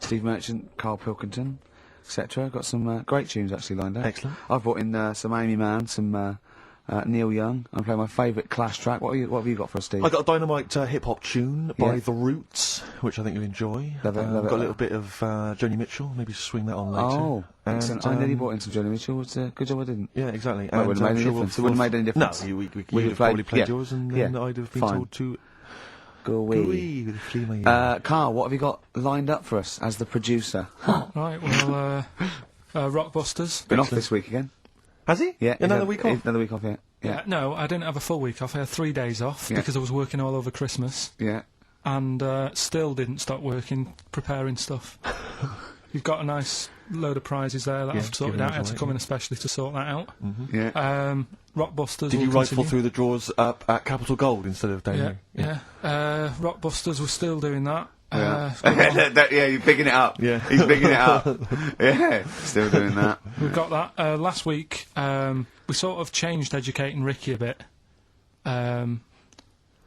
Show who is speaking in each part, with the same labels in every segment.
Speaker 1: Steve Merchant, Karl Pilkington, etc. Got some great tunes actually lined up.
Speaker 2: Excellent.
Speaker 1: I've brought in some Amy Mann, some Neil Young. I'm playing my favourite Clash track. What have you got for us, Steve?
Speaker 2: I got a dynamite hip-hop tune by The Roots, which I think you'll enjoy.
Speaker 1: Love it.
Speaker 2: Got a little bit of Joni Mitchell, maybe swing that on later.
Speaker 1: Oh, excellent. I nearly brought in some Joni Mitchell. It's a good job I didn't.
Speaker 2: Yeah, exactly.
Speaker 1: Well, it wouldn't have made any difference. It wouldn't have made any difference.
Speaker 2: No, we would have probably played yours, and then I'd have been told to
Speaker 1: go away with
Speaker 2: a flea in my ear.
Speaker 1: Karl, what have you got lined up for us as the producer?
Speaker 3: Right, well, Rockbusters.
Speaker 1: Been off this week again.
Speaker 2: Has he?
Speaker 1: Yeah.
Speaker 2: Another week off?
Speaker 1: Another week off, yeah.
Speaker 3: Yeah, no, I didn't have a full week off. I had 3 days off because I was working all over Christmas.
Speaker 1: Yeah.
Speaker 3: And still didn't stop working, preparing stuff. You've got a nice load of prizes there that I've sorted out. I had to come in especially to sort that out.
Speaker 2: Mm-hmm.
Speaker 1: Yeah.
Speaker 3: Rockbusters.
Speaker 2: Did you rifle through the drawers up at Capital Gold instead of down here?
Speaker 3: Yeah. Rockbusters, we're still doing that.
Speaker 1: You're picking it up.
Speaker 2: Yeah.
Speaker 1: He's picking it up. Yeah, still doing that.
Speaker 3: We've got that. Last week, we sort of changed Educating Ricky a bit.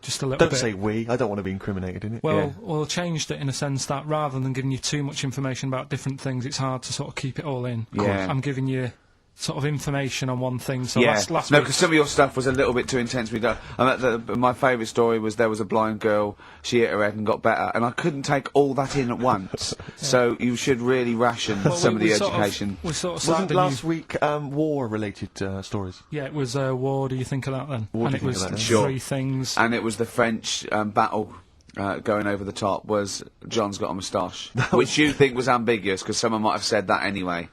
Speaker 3: Just a little bit.
Speaker 2: Don't say we. I don't want to be incriminated in it.
Speaker 3: Well, changed it in a sense that rather than giving you too much information about different things, it's hard to sort of keep it all in.
Speaker 1: Yeah.
Speaker 3: I'm giving you sort of information on one thing. So last
Speaker 1: no,
Speaker 3: week,
Speaker 1: because some of your stuff was a little bit too intense. My favourite story was there was a blind girl, she hit her head and got better, and I couldn't take all that in at once. So you should really ration some of the education.
Speaker 3: We sort of
Speaker 2: Wasn't last week war-related stories?
Speaker 3: Yeah, it was war. Do you think of that then?
Speaker 2: War,
Speaker 3: and
Speaker 2: it was
Speaker 3: three things.
Speaker 1: And it was the French battle. Going over the top was John's got a moustache, which you think was ambiguous because someone might have said that anyway.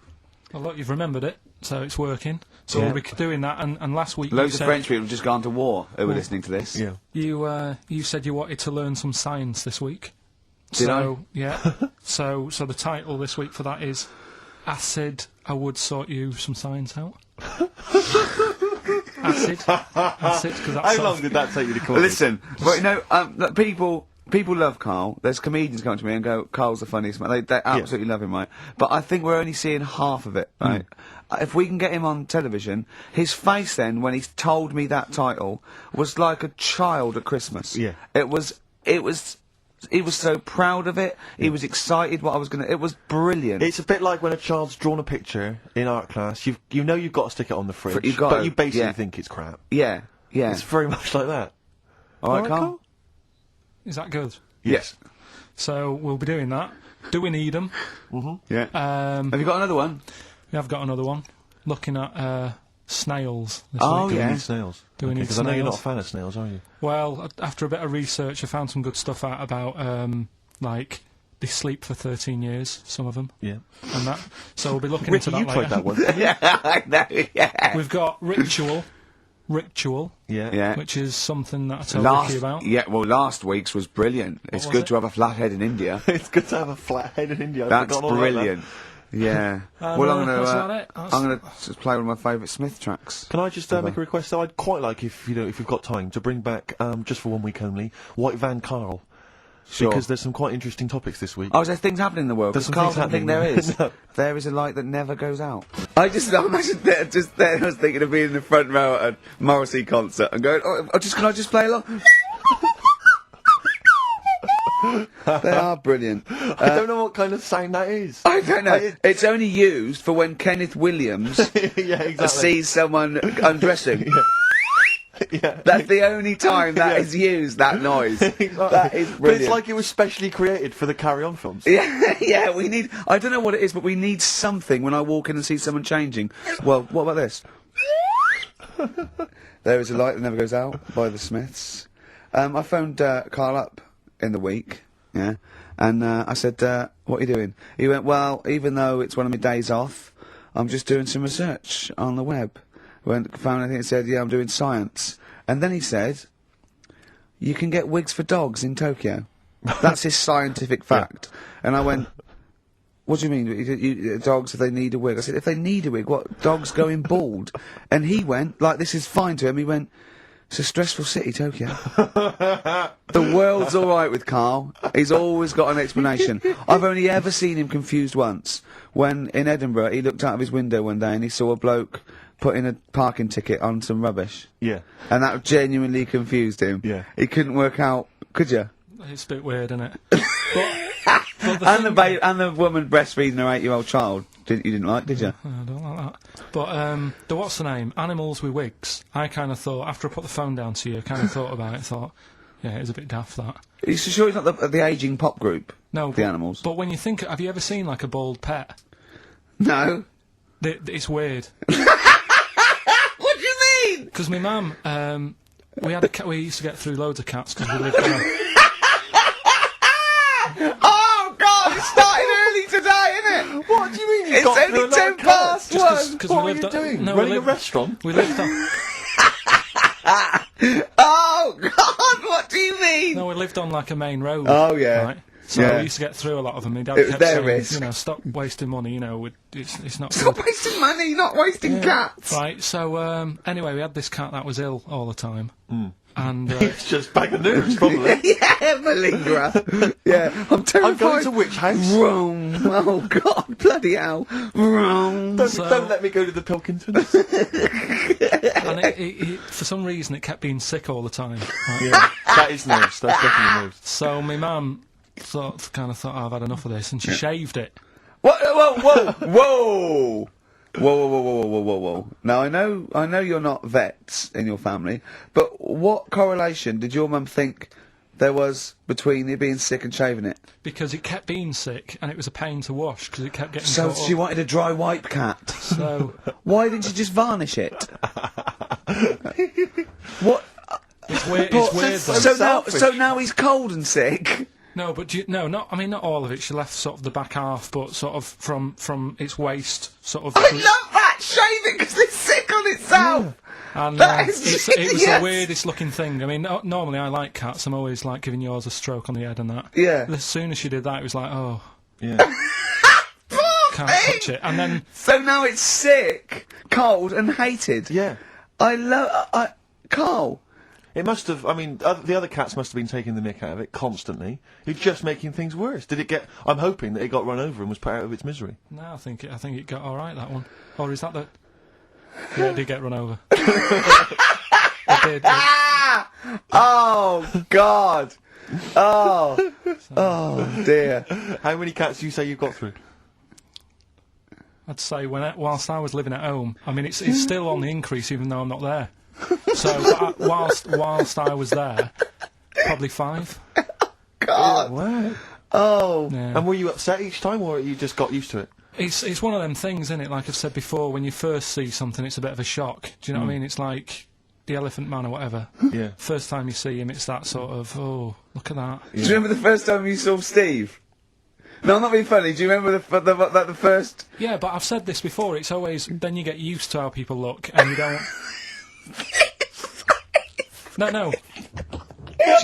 Speaker 3: Well, look, you've remembered it, so it's working. So we'll be doing that. And last week,
Speaker 1: loads of French people have just gone to war who were listening to this.
Speaker 2: Yeah.
Speaker 3: You said you wanted to learn some science this week.
Speaker 1: Did I?
Speaker 3: Yeah. so the title this week for that is Acid. I would sort you some science out. Acid. Because that's
Speaker 2: how long did that take you to call?
Speaker 1: Listen, well, you know, people love Karl. There's comedians come to me and go, Karl's the funniest man. They absolutely love him, right? But I think we're only seeing half of it, right? If we can get him on television, his face then, when he told me that title, was like a child at Christmas.
Speaker 2: Yeah.
Speaker 1: He was so proud of it. He was excited what I was it was brilliant.
Speaker 2: It's a bit like when a child's drawn a picture in art class. You know you've got to stick it on the fridge, but you basically think it's crap.
Speaker 1: Yeah.
Speaker 2: It's very much like that.
Speaker 1: All right, Karl?
Speaker 3: Is that good?
Speaker 1: Yes.
Speaker 3: So we'll be doing that. Do we need them?
Speaker 2: Mm-hmm.
Speaker 1: Yeah. Have you got another one?
Speaker 3: We have got another one. Looking at snails this
Speaker 1: Oh,
Speaker 3: week.
Speaker 1: yeah.
Speaker 2: Do we need snails?
Speaker 3: Do we need
Speaker 2: Because I know you're not a
Speaker 3: snails?
Speaker 2: fan of snails, are you?
Speaker 3: Well, after a bit of research, I found some good stuff out about, like, they sleep for 13 years, some of them.
Speaker 2: Yeah.
Speaker 3: And that. So we'll be looking
Speaker 2: Ricky,
Speaker 3: into that
Speaker 2: you
Speaker 3: later.
Speaker 2: tried that one.
Speaker 1: Yeah, I know, yeah.
Speaker 3: We've got Ritual,
Speaker 2: Yeah.
Speaker 3: which is something that I told Ricky about.
Speaker 1: Yeah, well, last week's was brilliant. It's
Speaker 3: was
Speaker 1: good
Speaker 3: it?
Speaker 1: to have a flathead in India.
Speaker 2: It's good to have a flat head in India. I've
Speaker 1: That's
Speaker 2: forgotten all about that.
Speaker 1: brilliant. Yeah.
Speaker 3: And,
Speaker 1: well,
Speaker 3: that's about it.
Speaker 1: I'm gonna just play one of my favourite Smith tracks.
Speaker 2: Can I just make a request? So I'd quite like if you've got time to bring back just for 1 week only White Van Karl.
Speaker 1: Sure.
Speaker 2: Because there's some quite interesting topics this week.
Speaker 1: Oh, there's things happening in the world.
Speaker 2: There's
Speaker 1: Because
Speaker 2: some
Speaker 1: Karl
Speaker 2: things
Speaker 1: doesn't think there
Speaker 2: happening.
Speaker 1: is.
Speaker 2: No.
Speaker 1: There is a light that never goes out. I imagine there, I was thinking of being in the front row at a Morrissey concert and going, can I just play along? They are brilliant.
Speaker 2: I don't know what kind of sound that is.
Speaker 1: I don't know. It's only used for when Kenneth Williams
Speaker 2: Yeah, exactly.
Speaker 1: sees someone undressing.
Speaker 2: Yeah.
Speaker 1: That's the only time that is used, that noise. That is brilliant.
Speaker 2: But it's like it was specially created for the Carry On films.
Speaker 1: Yeah, we need... I don't know what it is, but we need something when I walk in and see someone changing. Well, what about this? There is a light that never goes out, by the Smiths. I phoned Karl up in the week, yeah, and I said, what are you doing? He went, well, even though it's one of my days off, I'm just doing some research on the web. Found anything that said, yeah, I'm doing science. And then he said, you can get wigs for dogs in Tokyo. That's his scientific fact. And I went, what do you mean, dogs, if they need a wig? I said, if they need a wig, what, dogs going bald? And he went, like, this is fine to him, he went, it's a stressful city, Tokyo. The world's alright with Karl. He's always got an explanation. I've only ever seen him confused once. When, in Edinburgh, he looked out of his window one day and he saw a bloke putting a parking ticket on some rubbish.
Speaker 2: Yeah.
Speaker 1: And that genuinely confused him.
Speaker 2: Yeah.
Speaker 1: He couldn't work out, could you?
Speaker 3: It's a bit weird, isn't it?
Speaker 1: And the woman breastfeeding her 8-year-old child. You didn't like, did you?
Speaker 3: I don't like that. But the what's the name? Animals with wigs. I kind of thought after I put the phone down to you, kind of thought about it. Thought, yeah, it was a bit daft that.
Speaker 1: Are you sure it's not the ageing pop group?
Speaker 3: No,
Speaker 1: the Animals.
Speaker 3: But when you think, have you ever seen like a bald pet?
Speaker 1: No.
Speaker 3: It's weird.
Speaker 1: What do you mean?
Speaker 3: Because my mum, we had a cat. We used to get through loads of cats because we lived there.
Speaker 1: Oh God! It started early today, isn't it?
Speaker 2: What do you mean?
Speaker 1: It's only 10 past 1.
Speaker 2: What are you doing?
Speaker 3: No,
Speaker 2: running a restaurant?
Speaker 3: We lived on.
Speaker 1: Oh God! What do you mean?
Speaker 3: No, we lived on like a main road.
Speaker 1: Oh yeah.
Speaker 3: Right? So we used to get through a lot of them. My dad kept
Speaker 1: their
Speaker 3: saying,
Speaker 1: risk.
Speaker 3: you know, stop wasting money. You know, it's not.
Speaker 1: Stop
Speaker 3: good.
Speaker 1: wasting money, not wasting cats.
Speaker 3: Right. So anyway, we had this cat that was ill all the time, and
Speaker 2: It's just bag of nerves, probably.
Speaker 1: Yeah, malingerer. Yeah, I'm terrified.
Speaker 2: I'm going to which house?
Speaker 1: Rome. Oh God, bloody hell. Rome.
Speaker 2: Don't let me go to the Pilkingtons.
Speaker 3: and it, for some reason, it kept being sick all the time. Right?
Speaker 2: Yeah, that is nerves. That's definitely nerves.
Speaker 3: So my mum kind of thought, I've had enough of this, and she shaved it.
Speaker 1: What? Whoa! Whoa! Now I know you're not vets in your family, but what correlation did your mum think there was between it being sick and shaving it?
Speaker 3: Because it kept being sick, and it was a pain to wash because it kept getting.
Speaker 1: So
Speaker 3: caught
Speaker 1: she
Speaker 3: up.
Speaker 1: wanted a dry wipe cat.
Speaker 3: So
Speaker 1: why didn't you just varnish it? What?
Speaker 3: It's weird. It's weird. Though.
Speaker 1: So now he's cold and sick.
Speaker 3: No, but not all of it. She left sort of the back half, but sort of from its waist, sort of.
Speaker 1: I love that. Shave it because it's sick on itself.
Speaker 3: Yeah. And
Speaker 1: That is
Speaker 3: it was the weirdest looking thing. I mean, normally I like cats. I'm always like giving yours a stroke on the head and that.
Speaker 1: Yeah.
Speaker 3: As soon as she did that, it was like, oh,
Speaker 2: Yeah.
Speaker 3: can't touch it. And then
Speaker 1: So now it's sick, cold, and hated.
Speaker 2: Yeah.
Speaker 1: Carl.
Speaker 2: It must have. I mean, the other cats must have been taking the mick out of it constantly. It's just making things worse. Did it get? I'm hoping that it got run over and was put out of its misery.
Speaker 3: no, I think it got all right, that one. Or is that the? Yeah, it did get run over. It did.
Speaker 1: Oh God. Oh dear.
Speaker 2: How many cats do you say you've got through?
Speaker 3: I'd say whilst I was living at home, I mean, it's still on the increase even though I'm not there. So whilst I was there, probably 5.
Speaker 1: God.
Speaker 2: Wow.
Speaker 1: Oh.
Speaker 3: Yeah.
Speaker 2: And were you upset each time, or you just got used to it?
Speaker 3: It's one of them things, isn't it? Like I've said before, when you first see something, it's a bit of a shock. Do you know what I mean? It's like the Elephant Man or whatever.
Speaker 2: Yeah.
Speaker 3: First time you see him, it's that sort of, oh, look at that.
Speaker 1: Do you remember the first time you saw Steve? No, I'm not being funny. Do you remember the first?
Speaker 3: Yeah, but I've said this before. It's always then you get used to how people look, and you don't. No.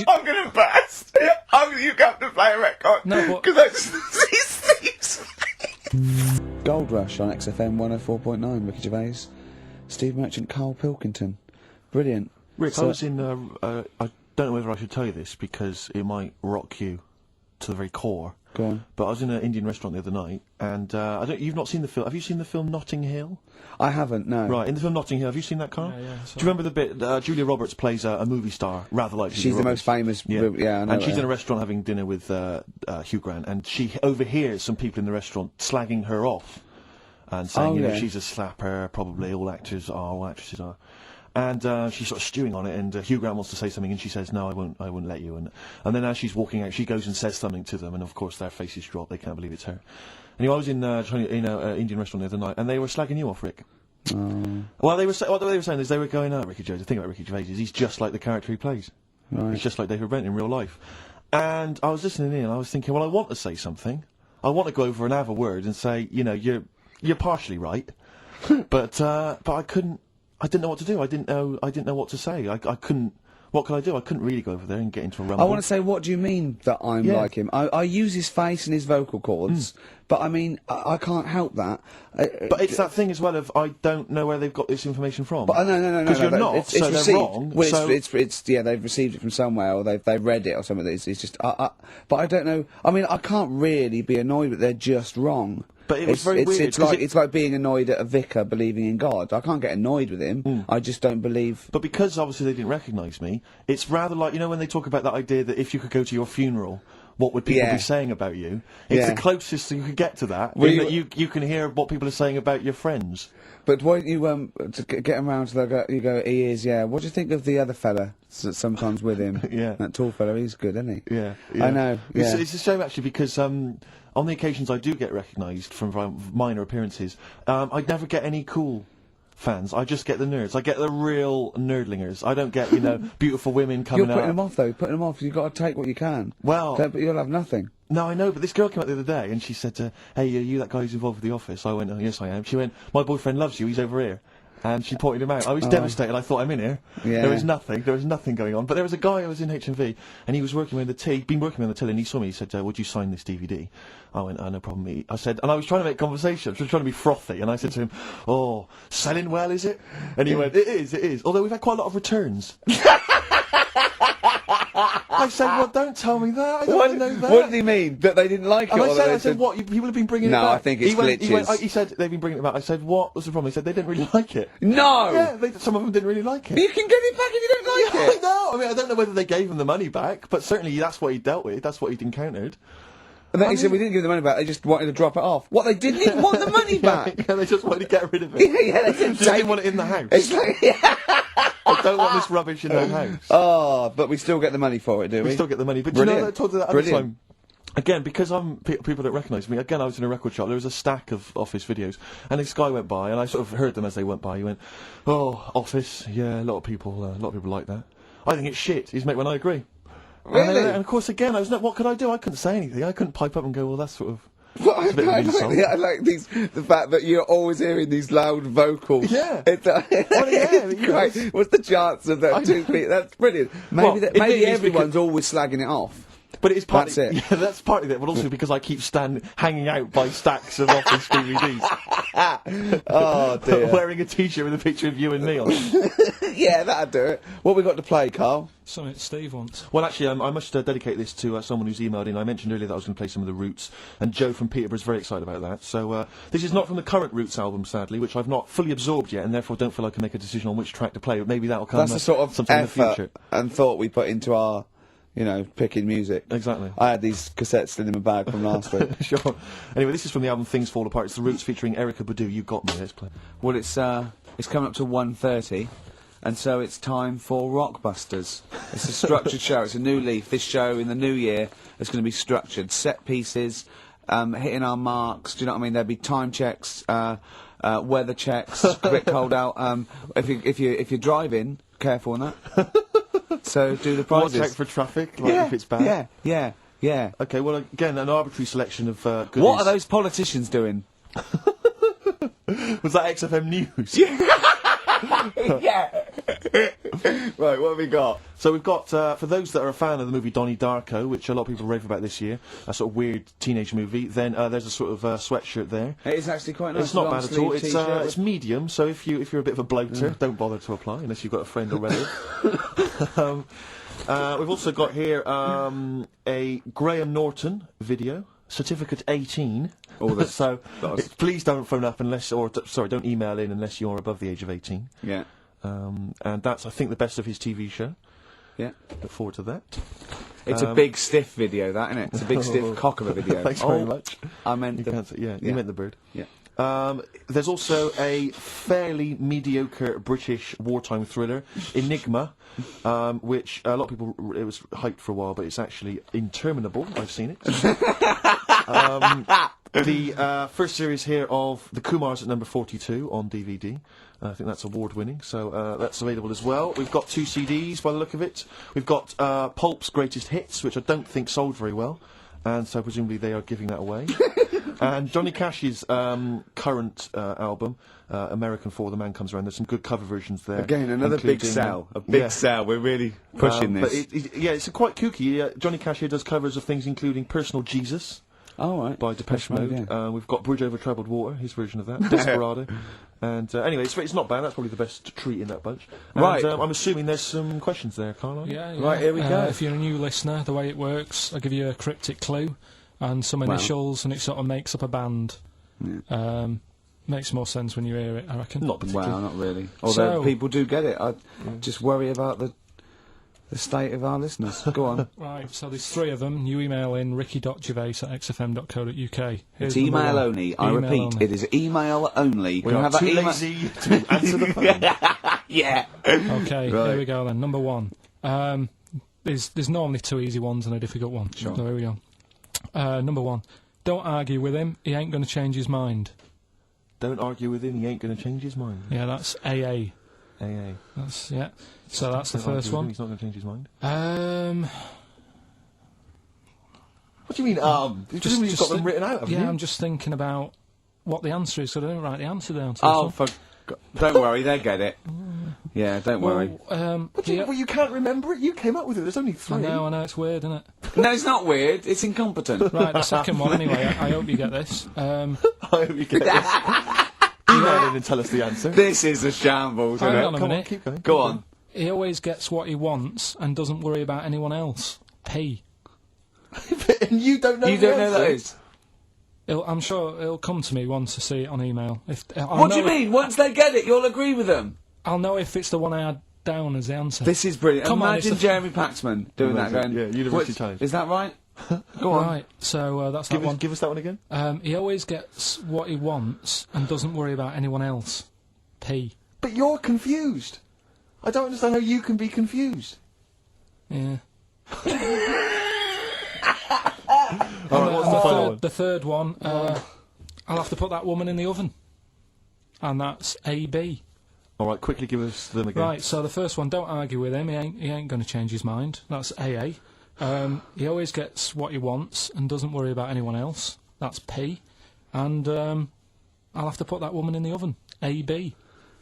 Speaker 1: I'm gonna burst. You have to play a record.
Speaker 3: No, but
Speaker 1: because I just see Steve's face. Gold Rush on XFM 104.9. Ricky Gervais, Steve Merchant, Karl Pilkington. Brilliant.
Speaker 2: Rick, I was in. I don't know whether I should tell you this because it might rock you to the very core.
Speaker 1: Go on.
Speaker 2: But I was in an Indian restaurant the other night, and you've not seen the film. Have you seen the film Notting Hill?
Speaker 1: I haven't, no.
Speaker 2: Right, in the film Notting Hill, have you seen that, Carl?
Speaker 3: Yeah.
Speaker 2: Do you remember the bit, Julia Roberts plays a movie star, rather like Julia
Speaker 1: She's the
Speaker 2: Roberts.
Speaker 1: most famous, yeah, I know.
Speaker 2: And she's in a restaurant having dinner with Hugh Grant, and she overhears some people in the restaurant slagging her off, and saying, she's a slapper, probably all actresses are. And she's sort of stewing on it, and Hugh Grant wants to say something, and she says, "No, I won't let you." And then as she's walking out, she goes and says something to them, and of course their faces drop. They can't believe it's her. Anyway, I was in an Indian restaurant the other night, and they were slagging you off, Rick. Well, what they were saying is they were going, Ricky Gervais. The thing about Ricky Gervais is he's just like the character he plays.
Speaker 1: Right.
Speaker 2: He's just like David Brent in real life. And I was listening in, and I was thinking, well, I want to say something. I want to go over and have a word and say, you're partially right, but I couldn't. I didn't know what to do. I didn't know what to say. I couldn't. What could I do? I couldn't really go over there and get into a rumble.
Speaker 1: I want to say, what do you mean that I'm like him? I use his face and his vocal cords, but I mean, I can't help that.
Speaker 2: But it's that thing as well of I don't know where they've got this information from.
Speaker 1: But no.
Speaker 2: Because you're not.
Speaker 1: It's
Speaker 2: so
Speaker 1: received.
Speaker 2: they're wrong.
Speaker 1: Well,
Speaker 2: so
Speaker 1: it's they've received it from somewhere, or they've read it or something. It's just. But I don't know. I mean, I can't really be annoyed that they're just wrong.
Speaker 2: But it was very weird.
Speaker 1: It's like being annoyed at a vicar believing in God. I can't get annoyed with him. I just don't believe.
Speaker 2: But because obviously they didn't recognise me, it's rather like when they talk about that idea that if you could go to your funeral, what would people
Speaker 1: Yeah.
Speaker 2: be saying about you. It's
Speaker 1: Yeah.
Speaker 2: the closest you could get to that.
Speaker 1: Well,
Speaker 2: in that you can hear what people are saying about your friends.
Speaker 1: But why don't you to get him round to you go, he is, yeah. What do you think of the other fella that's sometimes with him?
Speaker 2: Yeah.
Speaker 1: That tall fella, he's good, isn't he?
Speaker 2: Yeah,
Speaker 1: I know. Yeah.
Speaker 2: It's a shame actually because on the occasions I do get recognised from minor appearances, I never get any cool fans. I just get the nerds. I get the real nerdlingers. I don't get beautiful women coming
Speaker 1: You're putting
Speaker 2: up.
Speaker 1: them off though. Putting them off. You've got to take what you can.
Speaker 2: Well,
Speaker 1: But you'll have nothing.
Speaker 2: no, I know, but this girl came up the other day and she said, "Hey, are you that guy who's involved with The Office?" I went, "Oh, yes, I am." She went, "My boyfriend loves you. He's over here." And she pointed him out. I was devastated. I thought, I'm in here.
Speaker 1: Yeah.
Speaker 2: There was nothing going on. But there was a guy who was in HMV, and he was working with the till, been working on the till, and he saw me. He said, "Would you sign this DVD?" I went, "Oh, no problem." I said, and I was trying to make conversation. I was trying to be frothy, and I said to him, "Oh, selling well, is it?" And he went, "It is. Although we've had quite a lot of returns." I said, "Well, don't tell me that. I don't want to know that."
Speaker 1: What did he mean? That they didn't like it?
Speaker 2: And
Speaker 1: or that
Speaker 2: I
Speaker 1: they
Speaker 2: said, what? People have been bringing it
Speaker 1: No,
Speaker 2: back.
Speaker 1: I think it's
Speaker 2: he went,
Speaker 1: glitches.
Speaker 2: he said they've been bringing it back. I said, what was the problem? He said they didn't really like it.
Speaker 1: No!
Speaker 2: Yeah, some of them didn't really like it.
Speaker 1: You can get it back if you don't like
Speaker 2: I
Speaker 1: it.
Speaker 2: know. I mean, I don't know whether they gave him the money back, but certainly that's what he dealt with. That's what he'd encountered.
Speaker 1: And then he said, we didn't give the money back, they just wanted to drop it off. What, they didn't even want the money back?
Speaker 2: Yeah, they just wanted to get rid of it.
Speaker 1: Yeah, they didn't
Speaker 2: Just didn't want it in the house.
Speaker 1: It's like, yeah.
Speaker 2: I don't want this rubbish in the house.
Speaker 1: Oh, but we still get the money for it, do we?
Speaker 2: We still get the money. But
Speaker 1: Brilliant.
Speaker 2: you know, I told you that other
Speaker 1: Brilliant.
Speaker 2: time. Again, because people don't recognise me. Again, I was in a record shop. There was a stack of Office videos, and this guy went by, and I sort of heard them as they went by. He went, "Oh, Office, yeah, a lot of people like that. I think it's shit." He's mate when I agree.
Speaker 1: Really?
Speaker 2: And of course, again, what could I do? I couldn't say anything. I couldn't pipe up and go, "Well, that's sort of."
Speaker 1: Well,
Speaker 2: It's a bit of an insult.
Speaker 1: I like the fact that you're always hearing these loud vocals.
Speaker 2: Yeah.
Speaker 1: It's,
Speaker 2: Well, yeah,
Speaker 1: it's
Speaker 2: you
Speaker 1: great.
Speaker 2: know.
Speaker 1: What's the chance of that two feet? That's brilliant.
Speaker 2: Well,
Speaker 1: Maybe
Speaker 2: it
Speaker 1: maybe
Speaker 2: is
Speaker 1: everyone's always slagging it off.
Speaker 2: But it's partly,
Speaker 1: That's it.
Speaker 2: Yeah, that's partly it, but also because I keep hanging out by stacks of Office DVDs.
Speaker 1: Oh dear.
Speaker 2: Wearing a T-shirt with a picture of you and me on it.
Speaker 1: Yeah, that'd do it. What we got to play, Carl?
Speaker 3: Something Steve wants.
Speaker 2: Well, actually, I must dedicate this to someone who's emailed in. I mentioned earlier that I was going to play some of the Roots, and Joe from Peterborough is very excited about that. So this is not from the current Roots album, sadly, which I've not fully absorbed yet, and therefore don't feel I can make a decision on which track to play. But maybe that'll come.
Speaker 1: That's the sort of
Speaker 2: sometime in the
Speaker 1: effort
Speaker 2: future.
Speaker 1: and thought we put into our, picking music.
Speaker 2: Exactly.
Speaker 1: I had these cassettes still in my bag from last week.
Speaker 2: Sure. Anyway, this is from the album Things Fall Apart. It's the Roots featuring Erykah Badu. You got me. Let's play.
Speaker 1: Well, it's coming up to 1:30, and so it's time for Rockbusters. It's a structured show. It's a new leaf. This show in the new year is going to be structured. Set pieces, hitting our marks. Do you know what I mean? There'll be time checks, weather checks, quick hold out. If you're driving, careful on that. So do the
Speaker 2: Watch
Speaker 1: prizes.
Speaker 2: out for traffic, if it's bad.
Speaker 1: Yeah.
Speaker 2: Okay, well, again, an arbitrary selection of goodies.
Speaker 1: What are those politicians doing?
Speaker 2: Was that XFM News?
Speaker 1: Yeah. Right, what have we got?
Speaker 2: So we've got, for those that are a fan of the movie Donnie Darko, which a lot of people rave about this year, a sort of weird teenage movie, then there's a sort of sweatshirt there.
Speaker 1: It is actually quite nice.
Speaker 2: It's not bad at all.
Speaker 1: long-sleeve
Speaker 2: It's
Speaker 1: t-shirt.
Speaker 2: it's medium, so if you're a bit of a bloater, don't bother to apply unless you've got a friend already. We've also got here a Graham Norton video, Certificate 18.
Speaker 1: Oh, that's-
Speaker 2: so
Speaker 1: that's-
Speaker 2: please don't phone up don't email in unless you're above the age of 18.
Speaker 1: Yeah.
Speaker 2: And that's, I think, the best of his TV show.
Speaker 1: Yeah.
Speaker 2: Look forward to that.
Speaker 1: It's a big stiff video, that, isn't it? It's a big stiff cock of a video.
Speaker 2: Thanks very much.
Speaker 1: I meant
Speaker 2: You
Speaker 1: the...
Speaker 2: can't say, you
Speaker 1: Yeah.
Speaker 2: meant the bird.
Speaker 1: Yeah.
Speaker 2: There's also a fairly mediocre British wartime thriller, Enigma, which a lot of people, it was hyped for a while, but it's actually interminable. I've seen it. The first series here of The Kumars at number 42 on DVD. I think that's award-winning, so that's available as well. We've got 2 CDs by the look of it. We've got Pulp's Greatest Hits, which I don't think sold very well, and so presumably they are giving that away. And Johnny Cash's current album, American For the Man Comes Around, there's some good cover versions there.
Speaker 1: Again, another big
Speaker 2: including,
Speaker 1: sell. A big
Speaker 2: yeah.
Speaker 1: sell. We're really pushing
Speaker 2: But
Speaker 1: this.
Speaker 2: it's quite kooky. Johnny Cash here does covers of things including Personal Jesus
Speaker 1: Oh, right.
Speaker 2: by Depeche Mode.
Speaker 1: yeah.
Speaker 2: We've got Bridge Over Troubled Water, his version of that, Desperado. And anyway, it's not bad. That's probably the best treat in that bunch. And,
Speaker 1: Right.
Speaker 2: I'm assuming there's some questions there, Carl.
Speaker 3: Yeah.
Speaker 1: Right, here we go.
Speaker 3: If you're a new listener, the way it works, I'll give you a cryptic clue and some initials, and it sort of makes up a band. Makes more sense when you hear it, I reckon.
Speaker 2: Not particularly.
Speaker 1: Wow, not really. Although
Speaker 3: So-
Speaker 1: people do get it. I just worry about the the state of our listeners. Go on.
Speaker 3: Right, so there's 3 of them. You email in ricky.gervais@xfm.co.uk.
Speaker 1: It's email only. I repeat,
Speaker 3: only.
Speaker 1: it is email only.
Speaker 2: We are too lazy to answer the phone.
Speaker 1: Yeah.
Speaker 3: Okay,
Speaker 1: Right.
Speaker 3: here we go then. Number 1. There's normally 2 easy ones and a difficult one.
Speaker 1: Sure.
Speaker 3: So here we go. Number 1. Don't argue with him. He ain't going to change his mind.
Speaker 2: Don't argue with him, he ain't going to change his mind.
Speaker 3: Yeah, that's AA.
Speaker 2: AA.
Speaker 3: That's yeah. So that's the
Speaker 2: Don't argue
Speaker 3: first
Speaker 2: with him,
Speaker 3: one.
Speaker 2: He's not going to change his mind. What do you mean, Presumably you've got them written out, haven't you?
Speaker 3: Yeah, I'm just thinking about what the answer is, so I don't write the answer down. To
Speaker 1: Oh,
Speaker 3: this one.
Speaker 1: don't worry, they get it. Yeah, don't worry.
Speaker 2: What do you, well, you can't remember it? You came up with it. There's only 3.
Speaker 3: I know, it's weird, isn't it?
Speaker 1: No, it's not weird. It's incompetent.
Speaker 3: Right, the second one, anyway, I hope you get this.
Speaker 2: I hope you get this. Email in and tell us the answer.
Speaker 1: This is a shambles, isn't
Speaker 3: Hang
Speaker 1: it?
Speaker 3: on a
Speaker 2: Come on,
Speaker 3: minute.
Speaker 2: keep going.
Speaker 1: Go on.
Speaker 3: He always gets what he wants and doesn't worry about anyone else. P.
Speaker 2: And you don't know
Speaker 1: You
Speaker 2: the
Speaker 1: don't know
Speaker 2: answer?
Speaker 1: that is?
Speaker 3: I'm sure it'll come to me once I see it on email.
Speaker 1: What do you mean? Once they get it, you'll agree with them.
Speaker 3: I'll know if it's the one I had down as the answer.
Speaker 1: This is brilliant.
Speaker 3: Come on,
Speaker 1: Imagine
Speaker 3: it's the-
Speaker 1: Jeremy Paxman doing that. Going,
Speaker 2: Yeah, University
Speaker 1: "What-
Speaker 2: Times."
Speaker 1: Is that right? Go on.
Speaker 3: Right, so that's that one.
Speaker 2: Give us that one again.
Speaker 3: He always gets what he wants and doesn't worry about anyone else. P.
Speaker 2: But you're confused. I don't understand how you can be confused.
Speaker 3: Yeah.
Speaker 2: Alright, what's the final one?
Speaker 3: The third one, I'll have to put that woman in the oven. And that's AB.
Speaker 2: Alright, quickly give us them again.
Speaker 3: Right, so the first one, don't argue with him, he ain't going to change his mind. That's AA. He always gets what he wants and doesn't worry about anyone else. That's P. And I'll have to put that woman in the oven. AB.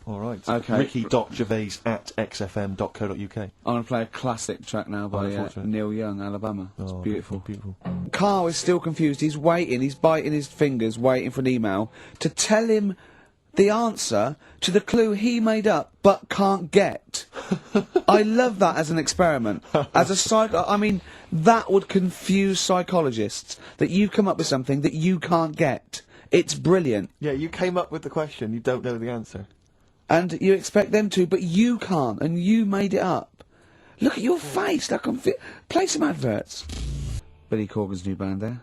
Speaker 2: Alright.
Speaker 1: Okay.
Speaker 2: Ricky.gervais@xfm.co.uk.
Speaker 1: I'm going to play a classic track now by
Speaker 2: unfortunate.
Speaker 1: Neil Young, Alabama. It's
Speaker 2: Oh,
Speaker 1: beautiful.
Speaker 2: Beautiful.
Speaker 1: Carl is still confused. He's waiting. He's biting his fingers, waiting for an email to tell him the answer to the clue he made up but can't get. I love that as an experiment. As a I mean, that would confuse psychologists, that you come up with something that you can't get. It's brilliant.
Speaker 2: Yeah, you came up with the question, you don't know the answer.
Speaker 1: And you expect them to, but you can't, and you made it up. Look at your face, like play some adverts. Billy Corgan's new band there.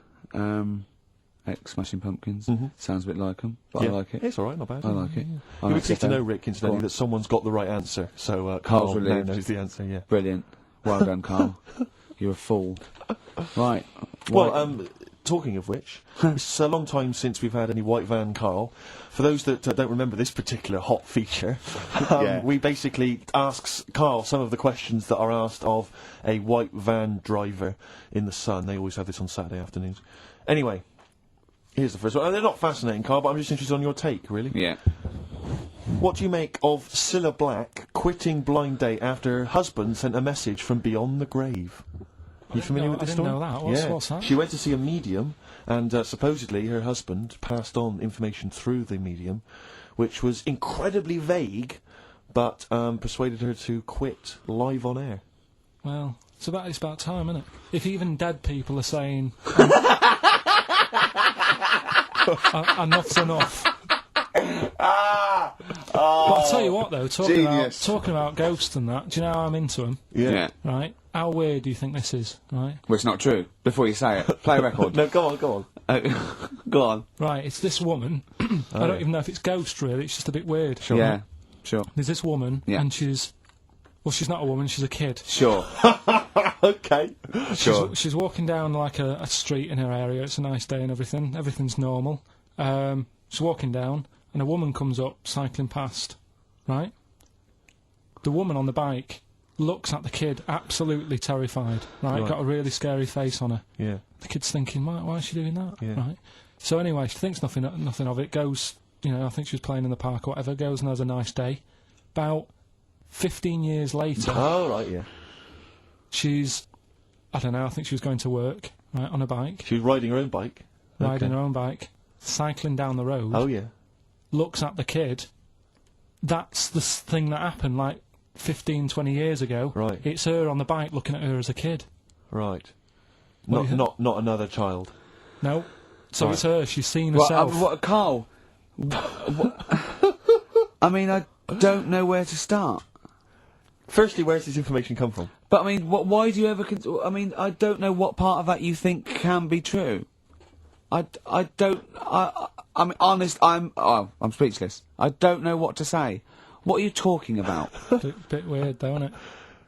Speaker 1: Ex-Smashing Pumpkins. Sounds a bit like them, but
Speaker 2: Yeah.
Speaker 1: I like it.
Speaker 2: It's alright, not bad.
Speaker 1: I like it.
Speaker 2: You would seem to know, Rick, incidentally,
Speaker 1: Go on.
Speaker 2: that someone's got the right answer, so
Speaker 1: Carl's
Speaker 2: Carl now
Speaker 1: relieved.
Speaker 2: knows the answer, yeah.
Speaker 1: Brilliant. Well done, Carl. You're a fool. Right.
Speaker 2: Well, talking of which, it's a long time since we've had any White Van Carl. For those that don't remember this particular hot feature,
Speaker 1: Yeah.
Speaker 2: we basically ask Carl some of the questions that are asked of a white van driver in the Sun. They always have this on Saturday afternoons. Anyway, here's the first one. They're not fascinating, Carl, but I'm just interested on your take, really.
Speaker 1: Yeah.
Speaker 2: What do you make of Cilla Black quitting Blind Date after her husband sent a message from beyond the grave? You familiar with
Speaker 3: I
Speaker 2: this
Speaker 3: didn't
Speaker 2: story?
Speaker 3: know that. What's that?
Speaker 2: She went to see a medium, and supposedly her husband passed on information through the medium, which was incredibly vague, but persuaded her to quit live on air.
Speaker 3: Well, it's about time, isn't it? If even dead people are saying enough's enough. But I'll tell you what, though,
Speaker 1: Genius.
Speaker 3: talking about ghosts and that, do you know how I'm into them?
Speaker 1: Yeah.
Speaker 3: Right? How weird do you think this is? Right?
Speaker 1: Well, it's not true. Before you say it, play a record.
Speaker 2: No, go on.
Speaker 1: Go on.
Speaker 3: Right, it's this woman. I don't even know if it's ghost, really. It's just a bit weird.
Speaker 1: Yeah. Sure.
Speaker 3: There's this woman,
Speaker 1: Yeah.
Speaker 3: and she's not a woman, she's a kid.
Speaker 1: Sure.
Speaker 2: Okay.
Speaker 1: Sure.
Speaker 3: She's walking down like a street in her area. It's a nice day and everything. Everything's normal. She's walking down, and a woman comes up cycling past. Right? The woman on the bike looks at the kid, absolutely terrified. Right? Got a really scary face on her.
Speaker 2: Yeah.
Speaker 3: The kid's thinking, why is she doing that?
Speaker 2: Yeah.
Speaker 3: Right? So anyway, she thinks nothing of it. Goes, I think she was playing in the park or whatever. Goes and has a nice day. About 15 years later,
Speaker 2: Oh, right, yeah.
Speaker 3: she's, I don't know, I think she was going to work, right, on a bike,
Speaker 2: She was riding her own bike.
Speaker 3: riding
Speaker 2: Okay.
Speaker 3: her own bike, cycling down the road,
Speaker 2: Oh, yeah.
Speaker 3: looks at the kid. That's the thing that happened, like, 15, 20 years ago.
Speaker 2: Right.
Speaker 3: It's her on the bike looking at her as a kid.
Speaker 2: Right.
Speaker 3: What do you
Speaker 2: Not another child.
Speaker 3: No. So
Speaker 2: Right.
Speaker 3: it's her, she's seen
Speaker 1: Well,
Speaker 3: herself.
Speaker 1: Carl? I mean, I don't know where to start.
Speaker 2: Firstly, where's this information come from?
Speaker 1: But I mean, why do you ever? I mean, I don't know what part of that you think can be true. I don't. I'm honest. I'm speechless. I don't know what to say. What are you talking about?
Speaker 3: Bit weird, though, isn't it?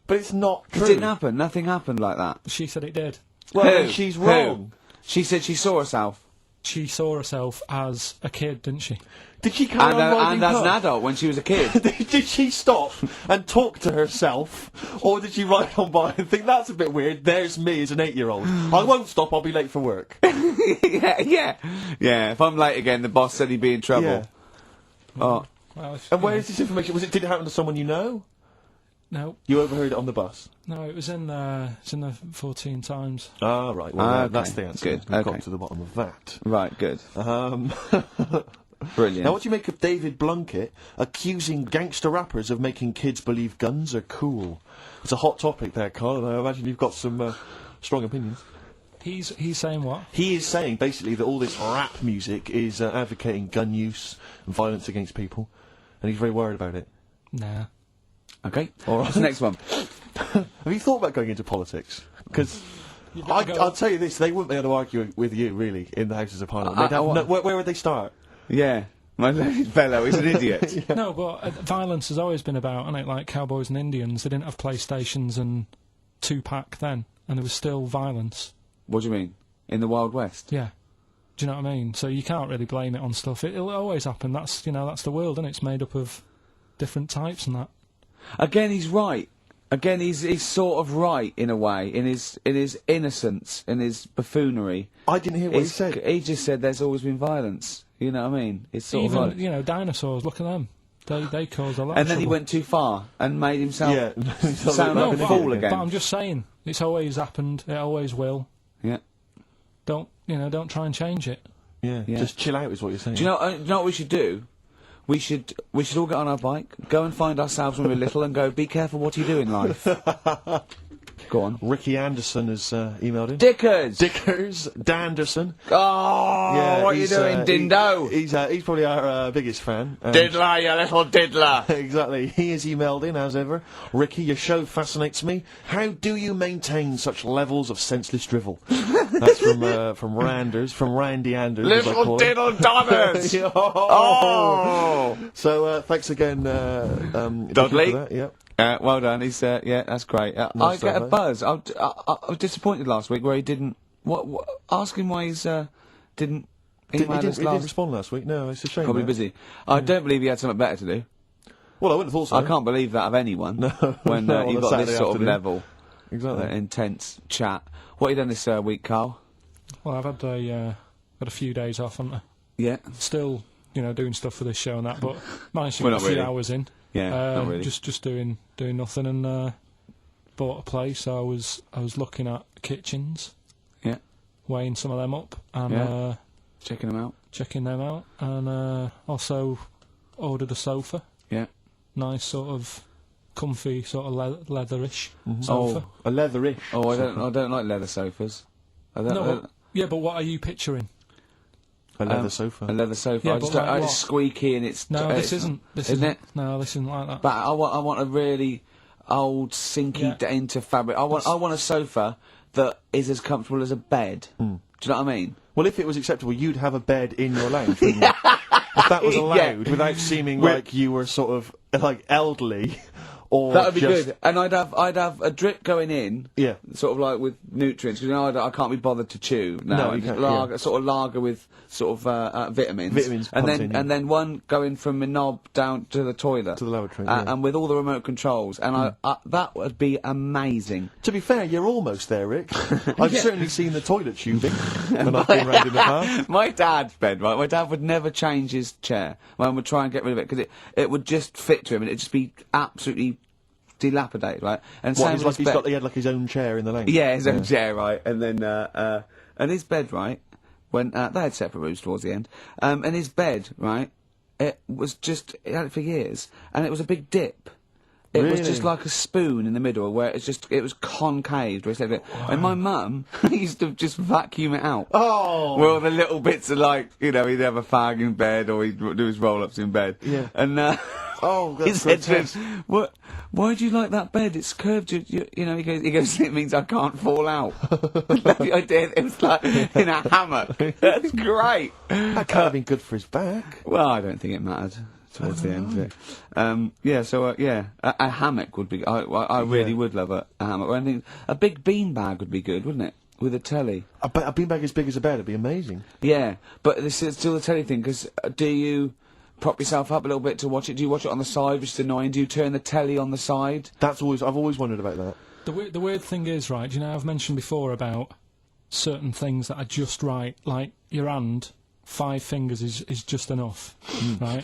Speaker 2: But it's not true.
Speaker 1: It didn't happen. Nothing happened like that.
Speaker 3: She said it did.
Speaker 2: Well, then she's wrong.
Speaker 1: She said she saw herself.
Speaker 3: She saw herself as a kid, didn't she?
Speaker 2: Did she carry on riding
Speaker 1: and as an
Speaker 2: pub?
Speaker 1: adult when she was a kid.
Speaker 2: Did she stop and talk to herself, or did she ride on by and think that's a bit weird? There's me as an 8-year-old. I won't stop. I'll be late for work.
Speaker 1: yeah. If I'm late again, the boss said he'd be in trouble.
Speaker 2: Yeah.
Speaker 1: Oh.
Speaker 3: Well,
Speaker 2: And where is this information? Did it happen to someone you know?
Speaker 3: No.
Speaker 2: You overheard it on the bus?
Speaker 3: No, it was in the 14 Times.
Speaker 2: Ah, right. Well,
Speaker 1: Okay.
Speaker 2: that's the answer.
Speaker 1: Good.
Speaker 2: We've
Speaker 1: Okay.
Speaker 2: got to the bottom of that.
Speaker 1: Right. Good. Brilliant.
Speaker 2: Now, what do you make of David Blunkett accusing gangster rappers of making kids believe guns are cool? It's a hot topic there, Carl, and I imagine you've got some strong opinions.
Speaker 3: He's saying what?
Speaker 2: He is saying, basically, that all this rap music is advocating gun use and violence against people, and he's very worried about it.
Speaker 3: Nah.
Speaker 1: Okay. All right. What's the next one?
Speaker 2: Have you thought about going into politics? Because I'll tell you this, they wouldn't be able to argue with you, really, in the Houses of Parliament. They'd have where would they start?
Speaker 1: Yeah. My learned fellow is an idiot.
Speaker 2: Yeah.
Speaker 3: No, but violence has always been about, hasn't it? Like cowboys and Indians, they didn't have PlayStations and Tupac then, and there was still violence.
Speaker 1: What do you mean? In the Wild West?
Speaker 3: Yeah. Do you know what I mean? So you can't really blame it on stuff. It'll always happen. That's the world, and it's made up of different types and that.
Speaker 1: Again, he's right. Again, he's sort of right in a way, in his innocence, in his buffoonery.
Speaker 2: I didn't hear what he said.
Speaker 1: He just said there's always been violence. You know what I mean? It's sort
Speaker 3: Even
Speaker 1: of like,
Speaker 3: dinosaurs. Look at them. They caused a lot.
Speaker 1: And
Speaker 3: of
Speaker 1: then he
Speaker 3: trouble.
Speaker 1: went too far and made himself sound
Speaker 3: No,
Speaker 1: like a fool
Speaker 3: but
Speaker 1: again.
Speaker 3: I'm just saying, it's always happened. It always will.
Speaker 1: Yeah.
Speaker 3: Don't try and change it.
Speaker 2: Yeah, just chill out is what you're saying.
Speaker 1: Do you know what we should do? We should all get on our bike, go and find ourselves when we're little, and go. Be careful what you do in life. Go on.
Speaker 2: Ricky Anderson has emailed in.
Speaker 1: Dickers.
Speaker 2: Danderson.
Speaker 1: Oh,
Speaker 2: Yeah,
Speaker 1: what are you doing, Dindo?
Speaker 2: He's probably our biggest fan.
Speaker 1: Diddler, you little diddler.
Speaker 2: Exactly. He has emailed in, as ever. Ricky, your show fascinates me. How do you maintain such levels of senseless drivel? That's from Randy Anders. as I
Speaker 1: Little
Speaker 2: call him.
Speaker 1: diddle dodders.
Speaker 2: Oh. So thanks again, Ricky,
Speaker 1: Dudley.
Speaker 2: for that. Yep.
Speaker 1: Well done. He's yeah, that's great. I
Speaker 2: Nice
Speaker 1: get a
Speaker 2: stuff,
Speaker 1: buzz. I was disappointed last week where he didn't. What? Ask him why he's didn't email us
Speaker 2: He didn't
Speaker 1: last.
Speaker 2: respond last week. No, it's a shame.
Speaker 1: Probably
Speaker 2: that.
Speaker 1: busy. I don't believe he had something better to do.
Speaker 2: Well, I wouldn't have thought so.
Speaker 1: I can't believe that of anyone.
Speaker 2: No,
Speaker 1: when
Speaker 2: no, on
Speaker 1: you've
Speaker 2: a
Speaker 1: got
Speaker 2: Saturday
Speaker 1: this sort
Speaker 2: afternoon.
Speaker 1: of level,
Speaker 2: Exactly.
Speaker 1: intense chat. What have you done this week, Carl?
Speaker 3: Well, I've had a few days off, haven't I?
Speaker 1: Yeah.
Speaker 3: Still, doing stuff for this show and that, but managed to
Speaker 1: Well,
Speaker 3: get a
Speaker 1: not
Speaker 3: few
Speaker 1: really.
Speaker 3: hours in.
Speaker 1: Yeah, not really.
Speaker 3: Just doing nothing, and bought a place. So I was looking at kitchens,
Speaker 1: Yeah.
Speaker 3: weighing some of them up, and
Speaker 1: Yeah. Checking them out.
Speaker 3: checking them out, and also ordered a sofa.
Speaker 1: Yeah.
Speaker 3: Nice sort of comfy, sort of leatherish
Speaker 2: Mm-hmm.
Speaker 3: sofa.
Speaker 2: A leatherish.
Speaker 1: Oh, I don't like leather sofas. I don't.
Speaker 3: No, but what are you picturing?
Speaker 2: A leather sofa.
Speaker 1: A leather sofa.
Speaker 3: Yeah,
Speaker 1: I
Speaker 3: but
Speaker 1: just
Speaker 3: like
Speaker 1: don't,
Speaker 3: what?
Speaker 1: it's squeaky and it's.
Speaker 3: No,
Speaker 1: it's,
Speaker 3: this isn't. This
Speaker 1: isn't
Speaker 3: isn't.
Speaker 1: it?
Speaker 3: No, this isn't like that.
Speaker 1: But I want a really old, sinky into fabric. I want a sofa that is as comfortable as a bed. Do you know what I mean?
Speaker 2: Well, if it was acceptable, you'd have a bed in your lounge, wouldn't you? If that was allowed, without seeming like you were sort of like elderly, or
Speaker 1: That would be
Speaker 2: just,
Speaker 1: good. And I'd have a drip going in.
Speaker 2: Yeah.
Speaker 1: Sort of like with nutrients, because I can't be bothered to chew.
Speaker 2: No, you can't,
Speaker 1: lager, sort of lager with sort of vitamins.
Speaker 2: Vitamins
Speaker 1: and
Speaker 2: pumped in,
Speaker 1: and then one going from my knob down to the toilet.
Speaker 2: To the lavatory, yeah.
Speaker 1: And with all the remote controls. And that would be amazing.
Speaker 2: To be fair, you're almost there, Rick. I've certainly seen the toilet tubing when I've been round in the past.
Speaker 1: My dad's bed, right? My dad would never change his chair. My mum would try and get rid of it because it would just fit to him and it'd just be absolutely dilapidated, right? And
Speaker 2: What,
Speaker 1: same
Speaker 2: he's
Speaker 1: with
Speaker 2: like,
Speaker 1: his bed.
Speaker 2: he had like his own chair in the lounge.
Speaker 1: Yeah, his own chair, right? And then and his bed, right? When they had separate rooms towards the end, and his bed, right? It had it for years, and it was a big dip. It was just
Speaker 2: Really?
Speaker 1: like a spoon in the middle where it was concaved. Where it And my mum used to just vacuum it out.
Speaker 2: Oh!
Speaker 1: Where all the little bits are like, he'd have a fag in bed or he'd do his roll-ups in bed.
Speaker 2: Yeah.
Speaker 1: And
Speaker 2: Oh,
Speaker 1: He
Speaker 2: that's
Speaker 1: said to
Speaker 2: grotesque.
Speaker 1: him, "What? Why do you like that bed? It's curved. You know." He goes. It means I can't fall out. I did. It was like in a hammock. That's great.
Speaker 2: That can't have been good for his back.
Speaker 1: Well, I don't think it mattered towards the end of it. A hammock would be. I really would love a hammock. I think a big beanbag would be good, wouldn't it? With a telly.
Speaker 2: A beanbag as big as a bed would be amazing.
Speaker 1: Yeah, but this is still the telly thing, because do you prop yourself up a little bit to watch it? Do you watch it on the side, which is annoying? Do you turn the telly on the side?
Speaker 2: I've always wondered about that.
Speaker 3: The weird thing is, right, you know, I've mentioned before about certain things that are just right, like your hand, 5 fingers is just enough, right?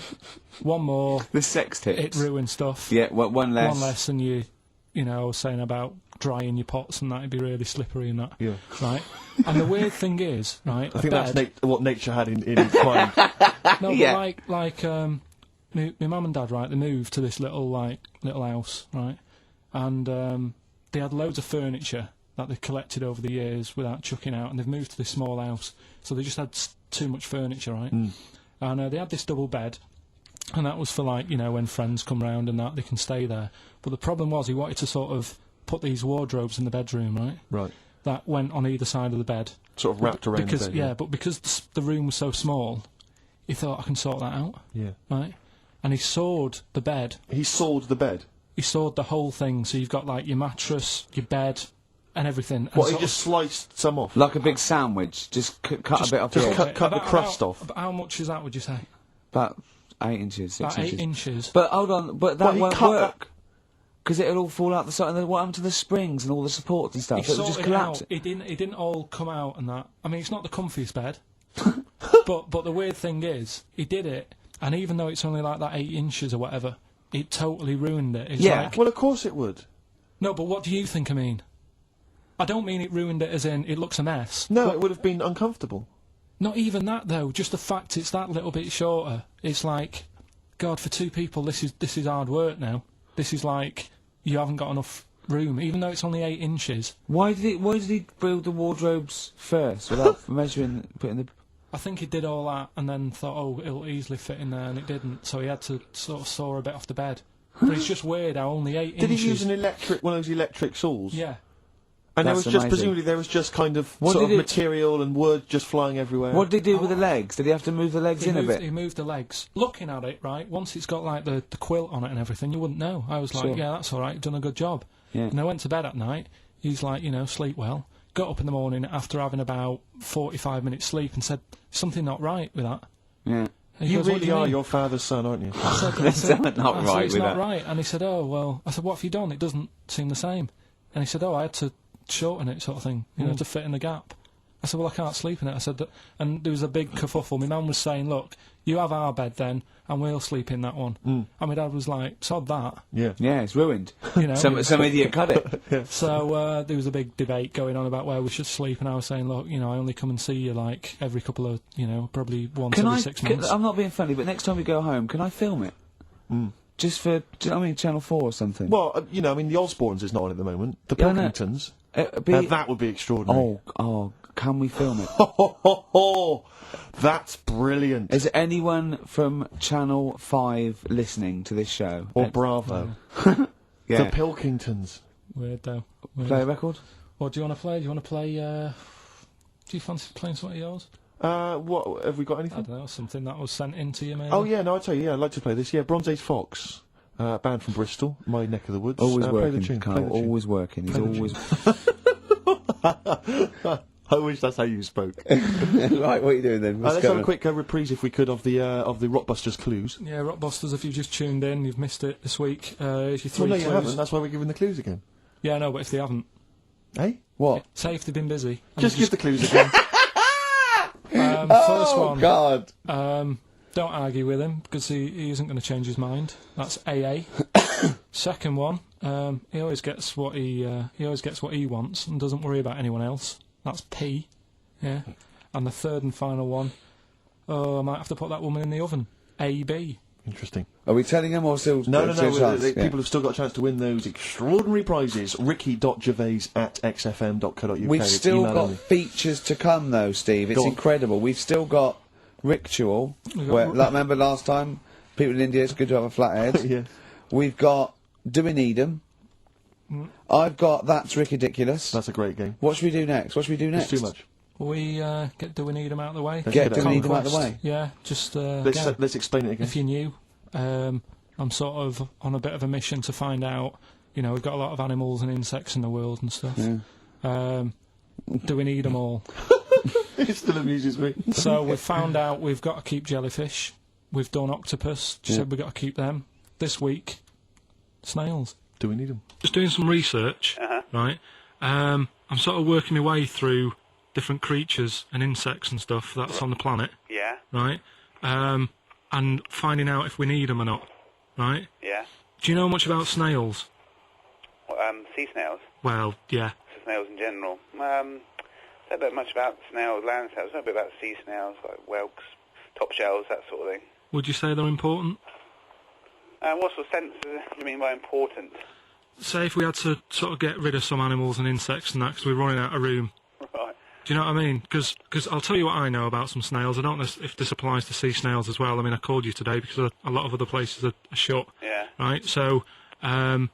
Speaker 3: One more,
Speaker 1: The sex tips.
Speaker 3: it ruins stuff.
Speaker 1: Yeah, one less.
Speaker 3: One less, and you know, I was saying about drying your pots and that, it'd be really slippery and that.
Speaker 2: Yeah.
Speaker 3: Right? And the weird thing is, right,
Speaker 2: I think
Speaker 3: bed,
Speaker 2: that's what nature had in its mind.
Speaker 3: no,
Speaker 1: Yeah.
Speaker 3: but like, my mum and dad, right, they moved to this little house, right, and they had loads of furniture that they collected over the years without chucking out, and they've moved to this small house, so they just had too much furniture, right, and they had this double bed, and that was for, like, you know, when friends come round and that, they can stay there. But the problem was he wanted to sort of put these wardrobes in the bedroom, right,
Speaker 2: Right.
Speaker 3: that went on either side of the bed.
Speaker 2: Sort of wrapped around
Speaker 3: Because,
Speaker 2: the bed.
Speaker 3: yeah, but because the room was so small, he thought, I can sort that out,
Speaker 2: Yeah.
Speaker 3: right? And he sawed the bed.
Speaker 2: He sawed the bed.
Speaker 3: He sawed the whole thing, so you've got, like, your mattress, your bed, and everything. And
Speaker 2: What, he
Speaker 3: sort
Speaker 2: just sliced some off?
Speaker 1: Like a big sandwich. Just cut a bit off the edge.
Speaker 2: cut the crust off.
Speaker 3: About how much is that, would you say?
Speaker 1: About 8 inches, 6
Speaker 3: About 8
Speaker 1: inches.
Speaker 3: inches.
Speaker 1: But hold on, but that
Speaker 2: Well, he
Speaker 1: won't
Speaker 2: cut
Speaker 1: work. Because it'll all fall out the side, and then what happened to the springs and all the supports and stuff?
Speaker 3: He
Speaker 1: It would just
Speaker 3: sorted it
Speaker 1: collapse.
Speaker 3: out. It didn't all come out and that. I mean, it's not the comfiest bed. but the weird thing is, he did it, and even though it's only like that 8 inches or whatever, it totally ruined it. It's
Speaker 1: Yeah.
Speaker 3: like,
Speaker 2: Well, of course it would.
Speaker 3: no, but what do you think I mean? I don't mean it ruined it as in it looks a mess.
Speaker 2: No, it would have been uncomfortable.
Speaker 3: Not even that, though. Just the fact it's that little bit shorter. It's like, God, for 2 people, this is hard work now. This is like, you haven't got enough room, even though it's only 8 inches.
Speaker 1: Why did he build the wardrobes first without measuring, putting the...
Speaker 3: I think he did all that and then thought, oh, it'll easily fit in there, and it didn't. So he had to sort of saw a bit off the bed. But it's just weird how only 8
Speaker 2: Did
Speaker 3: inches...
Speaker 2: he use one of those electric saws?
Speaker 3: Yeah.
Speaker 2: And
Speaker 1: That's amazing.
Speaker 2: presumably there was just kind of
Speaker 1: What
Speaker 2: sort of
Speaker 1: did it-
Speaker 2: material and wood just flying everywhere.
Speaker 1: What did he do with the legs? Did he have to move the legs
Speaker 3: He
Speaker 1: in a
Speaker 3: moved,
Speaker 1: bit?
Speaker 3: he moved the legs. Looking at it, right, once it's got, like, the quilt on it and everything, you wouldn't know. I was like,
Speaker 1: Sure.
Speaker 3: yeah, that's all right, you've done a good job.
Speaker 1: Yeah.
Speaker 3: And I went to bed at night. He's like, you know, sleep well. Got up in the morning after having about 45 minutes sleep and said, something not right with that.
Speaker 1: Yeah.
Speaker 3: And he
Speaker 2: You
Speaker 3: goes, "What do
Speaker 2: really
Speaker 3: you
Speaker 2: are
Speaker 3: mean?"
Speaker 2: your father's son, aren't you?
Speaker 3: I said,
Speaker 1: There's something not
Speaker 3: I said,
Speaker 1: right
Speaker 3: it's
Speaker 1: with
Speaker 3: not
Speaker 1: that.
Speaker 3: right. And he said, oh, well, I said, what have you done? It doesn't seem the same. And he said, oh, I had to shorten it, sort of thing, you know, to fit in the gap. I said, well, I can't sleep in it. I said, and there was a big kerfuffle. My mum was saying, look, you have our bed then, and we'll sleep in that one. And my dad was like, sod that,
Speaker 2: Yeah.
Speaker 1: Yeah, it's ruined.
Speaker 3: you know.
Speaker 1: Some idiot cut it.
Speaker 3: So there was a big debate going on about where we should sleep, and I was saying, look, you know, I only come and see you like every couple of, you know, probably once every 6 months.
Speaker 1: I'm not being funny, but next time we go home, can I film it? Just for, Channel 4 or something.
Speaker 2: Well, you know, I mean, the Osbournes is not on at the moment. The
Speaker 1: Yeah, I know.
Speaker 2: Pilkingtons.
Speaker 1: It'd be-
Speaker 2: Now, that would be extraordinary.
Speaker 1: oh, can we film it?
Speaker 2: That's brilliant.
Speaker 1: Is anyone from Channel 5 listening to this show?
Speaker 2: Or Bravo.
Speaker 1: Yeah.
Speaker 2: The Pilkingtons.
Speaker 3: Weird, though. Weird.
Speaker 1: Play a record?
Speaker 3: What do you want to play? Do you want to play, do you fancy playing something of yours?
Speaker 2: What, have we got
Speaker 3: I
Speaker 2: anything?
Speaker 3: don't know, something that was sent in to you, maybe?
Speaker 2: Oh, yeah, no, I'll tell you, yeah, I'd like to play this. Yeah, Bronze Age Fox, band from Bristol, my neck of the woods.
Speaker 1: Always
Speaker 2: play the
Speaker 1: working,
Speaker 2: tune,
Speaker 1: Carl.
Speaker 2: play the tune.
Speaker 1: Always working. He's
Speaker 2: Play the
Speaker 1: always...
Speaker 2: I wish that's how you spoke.
Speaker 1: Right, what are you doing then? What's
Speaker 2: Let's
Speaker 1: going
Speaker 2: have a
Speaker 1: on?
Speaker 2: quick reprise, if we could, of the Rockbusters clues.
Speaker 3: Yeah, Rockbusters, if you've just tuned in, you've missed it this week. Here's your 3
Speaker 2: Well, no,
Speaker 3: clues.
Speaker 2: you haven't. That's why we're giving the clues again.
Speaker 3: Yeah, no, but if they haven't,
Speaker 2: Eh?
Speaker 1: What?
Speaker 3: say if they've been busy. And
Speaker 2: Just
Speaker 3: they've
Speaker 2: give the clues again.
Speaker 3: first one.
Speaker 1: God.
Speaker 3: Don't argue with him because he isn't going to change his mind. That's AA. Second one, he always gets what he wants and doesn't worry about anyone else. That's P. Yeah. And the third and final one, I might have to put that woman in the oven. AB.
Speaker 2: Interesting.
Speaker 1: Are we telling them or still...
Speaker 2: No,
Speaker 1: still chance? Yeah.
Speaker 2: people have still got a chance to win those extraordinary prizes. ricky.gervais@xfm.co.uk.
Speaker 1: We've
Speaker 2: It's
Speaker 1: still
Speaker 2: email
Speaker 1: got
Speaker 2: only.
Speaker 1: features to come, though, Steve. It's
Speaker 2: Go on.
Speaker 1: incredible. We've still got Ritual.
Speaker 3: We've got
Speaker 1: Where, like, remember last time? People in India, it's good to have a flathead.
Speaker 2: Yes.
Speaker 1: We've got Do We Need 'Em? I've got That's Ridiculous.
Speaker 2: That's a great game.
Speaker 1: What should we do next? What should we do next?
Speaker 2: It's too much.
Speaker 3: We Do We Need 'Em out of the way?
Speaker 1: Get Do We Need 'Em out of the way?
Speaker 3: Yeah, just
Speaker 2: Let's explain it again.
Speaker 3: if you're new, I'm sort of on a bit of a mission to find out, you know, we've got a lot of animals and insects in the world and stuff.
Speaker 1: Yeah.
Speaker 3: Do we need them all?
Speaker 2: It still amuses me.
Speaker 3: So we've found out we've got to keep jellyfish. We've done octopus. Said we've got to keep them. This week, snails.
Speaker 2: Do we need them?
Speaker 3: Just doing some research, right? I'm sort of working my way through different creatures and insects and stuff that's on the planet.
Speaker 4: Yeah.
Speaker 3: Right? And finding out if we need them or not. Right?
Speaker 4: Yeah.
Speaker 3: Do you know much about snails?
Speaker 4: Sea snails.
Speaker 3: Well, yeah.
Speaker 4: So snails in general. Don't know much about snails, land snails. Know a bit about sea snails, like whelks, top shells, that sort of thing.
Speaker 3: Would you say they're important?
Speaker 4: What sort of sense do you mean by important?
Speaker 3: Say if we had to sort of get rid of some animals and insects and that because we're running out of room.
Speaker 4: Right.
Speaker 3: Do you know what I mean? Because I'll tell you what I know about some snails. I don't know if this applies to sea snails as well. I mean, I called you today because a lot of other places are shut.
Speaker 4: Yeah.
Speaker 3: Right? So, I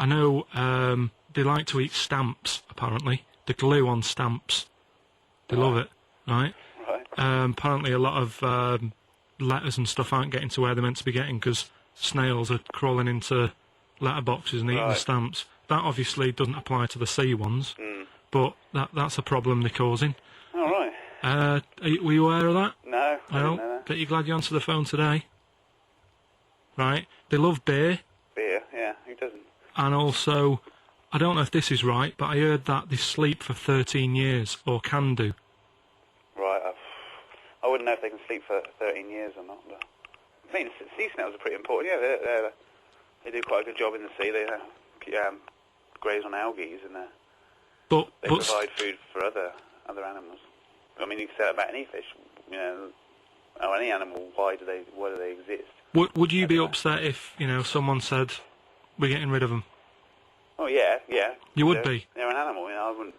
Speaker 3: know they like to eat stamps, apparently. The glue on stamps. They love it, right?
Speaker 4: Right.
Speaker 3: Apparently a lot of letters and stuff aren't getting to where they're meant to be getting because snails are crawling into letterboxes and eating the stamps. That obviously doesn't apply to the sea ones, but that's a problem they're causing.
Speaker 4: All right.
Speaker 3: Were you aware of that?
Speaker 4: No, I didn't know that.
Speaker 3: Bet you're glad you answered the phone today. Right? They love beer,
Speaker 4: Beer, yeah, who doesn't?
Speaker 3: and also, I don't know if this is right, but I heard that they sleep for 13 years, or can do.
Speaker 4: Right, I wouldn't know if they can sleep for 13 years or not, but I mean, sea snails are pretty important. Yeah, they do quite a good job in the sea. They graze on algae and they provide food for other animals. I mean, you can say that about any fish, you know, or any animal. Why do they exist?
Speaker 3: Would you be upset if, you know, someone said, we're getting rid of them?
Speaker 4: Oh yeah.
Speaker 3: You would be?
Speaker 4: They're an animal, you know. I wouldn't.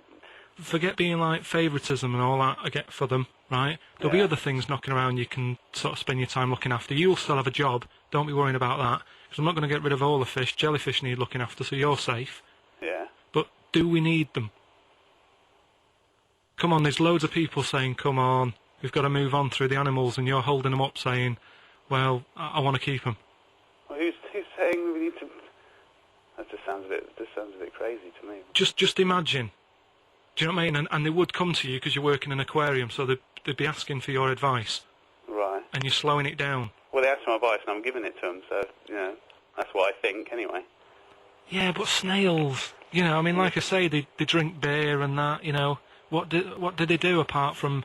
Speaker 3: Forget being like favouritism and all that I get for them, right? There'll be other things knocking around you can sort of spend your time looking after. You'll still have a job, don't be worrying about that, because I'm not going to get rid of all the fish. Jellyfish need looking after, so you're safe.
Speaker 4: Yeah.
Speaker 3: But do we need them? Come on, there's loads of people saying, come on, we've got to move on through the animals, and you're holding them up saying, well, I want to keep them.
Speaker 4: Well, who's saying we need to? That just sounds a bit crazy to me.
Speaker 3: Just imagine. Do you know what I mean? And they would come to you because you work in an aquarium, so they'd be asking for your advice.
Speaker 4: Right.
Speaker 3: And you're slowing it down.
Speaker 4: Well, they asked for my advice, and I'm giving it to them. So, you know, that's what I think, anyway.
Speaker 3: Yeah, but snails, you know, I mean, like I say, they drink beer and that, you know. What did they do apart from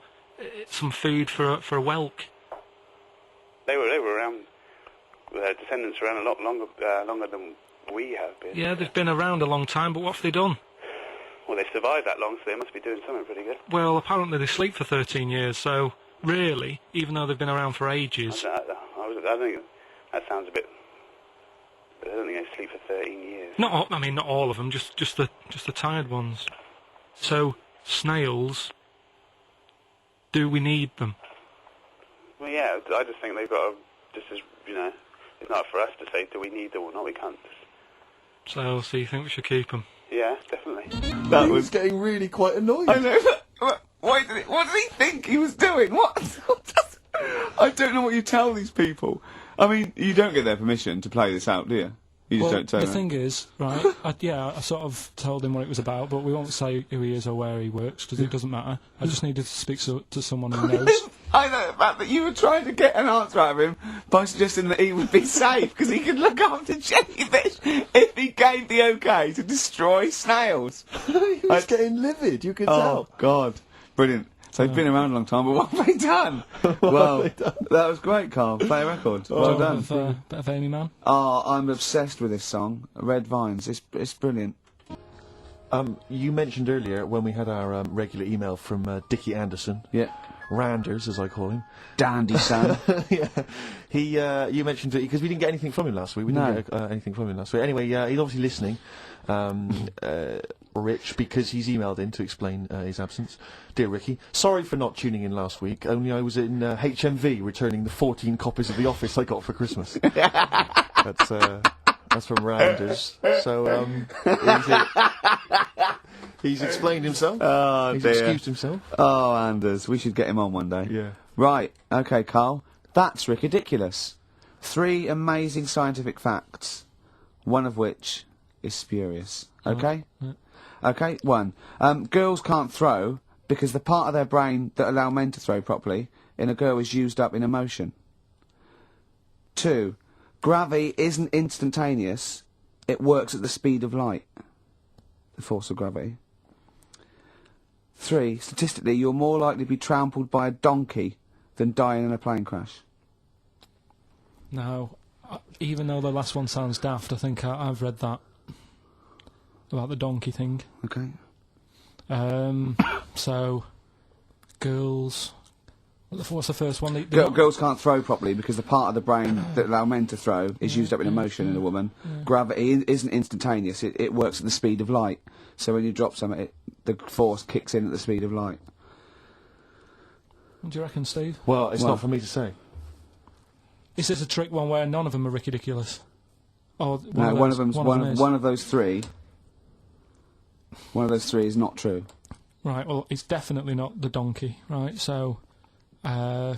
Speaker 3: some food for a whelk?
Speaker 4: They were around. Their descendants were around a lot longer than we have been.
Speaker 3: Yeah, they've been around a long time, but what have they done?
Speaker 4: Well, they've survived that long, so they must be doing something pretty good.
Speaker 3: Well, apparently they sleep for 13 years, so really, even though they've been around for ages...
Speaker 4: I think that sounds a bit... I don't think they sleep for 13 years.
Speaker 3: Not all of them, just the tired ones. So, snails, do we need them?
Speaker 4: Well, yeah, I just think they've got to, just as, you know, it's not for us to say, do we need them or not, we can't.
Speaker 3: So you think we should keep them?
Speaker 4: Yeah, definitely.
Speaker 2: That was getting really quite annoying.
Speaker 1: I know. What did he think he was doing? What? I don't know what you tell these people. I mean, you don't get their permission to play this out, do you? You just don't tell
Speaker 3: the
Speaker 1: them.
Speaker 3: thing is, right, I sort of told him what it was about, but we won't say who he is or where he works, because it doesn't matter. I just needed to speak to someone who knows.
Speaker 1: I know the fact that you were trying to get an answer out of him by suggesting that he would be safe, because he could look after jellyfish if he gave the okay to destroy snails.
Speaker 2: He was getting livid, you could tell.
Speaker 1: Oh, God. Brilliant. So he's been around a long time, but what have they done? Well, that was great, Carl. Play a record. Well done.
Speaker 3: Bit of Amy Man.
Speaker 1: Oh, I'm obsessed with this song, Red Vines. It's brilliant.
Speaker 2: You mentioned earlier when we had our regular email from Dickie Anderson.
Speaker 1: Yeah.
Speaker 2: Randers, as I call him.
Speaker 1: Dandy son.
Speaker 2: Yeah. You mentioned it because we didn't get anything from him last week. We didn't get anything from him last week. Anyway, he's obviously listening. Rich, because he's emailed in to explain his absence. Dear Ricky, sorry for not tuning in last week. Only I was in HMV returning the 14 copies of The Office I got for Christmas. That's from Randers. So he's explained himself.
Speaker 1: Oh,
Speaker 2: he's
Speaker 1: dear.
Speaker 2: excused himself.
Speaker 1: Oh, Anders, we should get him on one day.
Speaker 2: Yeah.
Speaker 1: Right, okay, Carl. That's ridiculous. 3 amazing scientific facts, one of which is spurious. Okay?
Speaker 3: Yeah.
Speaker 1: Okay, 1. Girls can't throw because the part of their brain that allow men to throw properly in a girl is used up in emotion. 2. Gravity isn't instantaneous. It works at the speed of light. The force of gravity. 3. Statistically, you're more likely to be trampled by a donkey than dying in a plane crash.
Speaker 3: Now, even though the last one sounds daft, I think I've read that about the donkey thing.
Speaker 1: Okay.
Speaker 3: So, girls. What's the first one?
Speaker 1: Girls can't throw properly because the part of the brain that allow men to throw is used up in emotion in a woman.
Speaker 3: Yeah.
Speaker 1: Gravity isn't instantaneous. It works at the speed of light. So when you drop something, the force kicks in at the speed of light.
Speaker 3: What do you reckon, Steve?
Speaker 2: Well, it's not for me to say.
Speaker 3: Is this a trick one where none of them are ridiculous? Or
Speaker 1: No, one of those three. One of those 3 is not true.
Speaker 3: Right. Well, it's definitely not the donkey. Right. So, I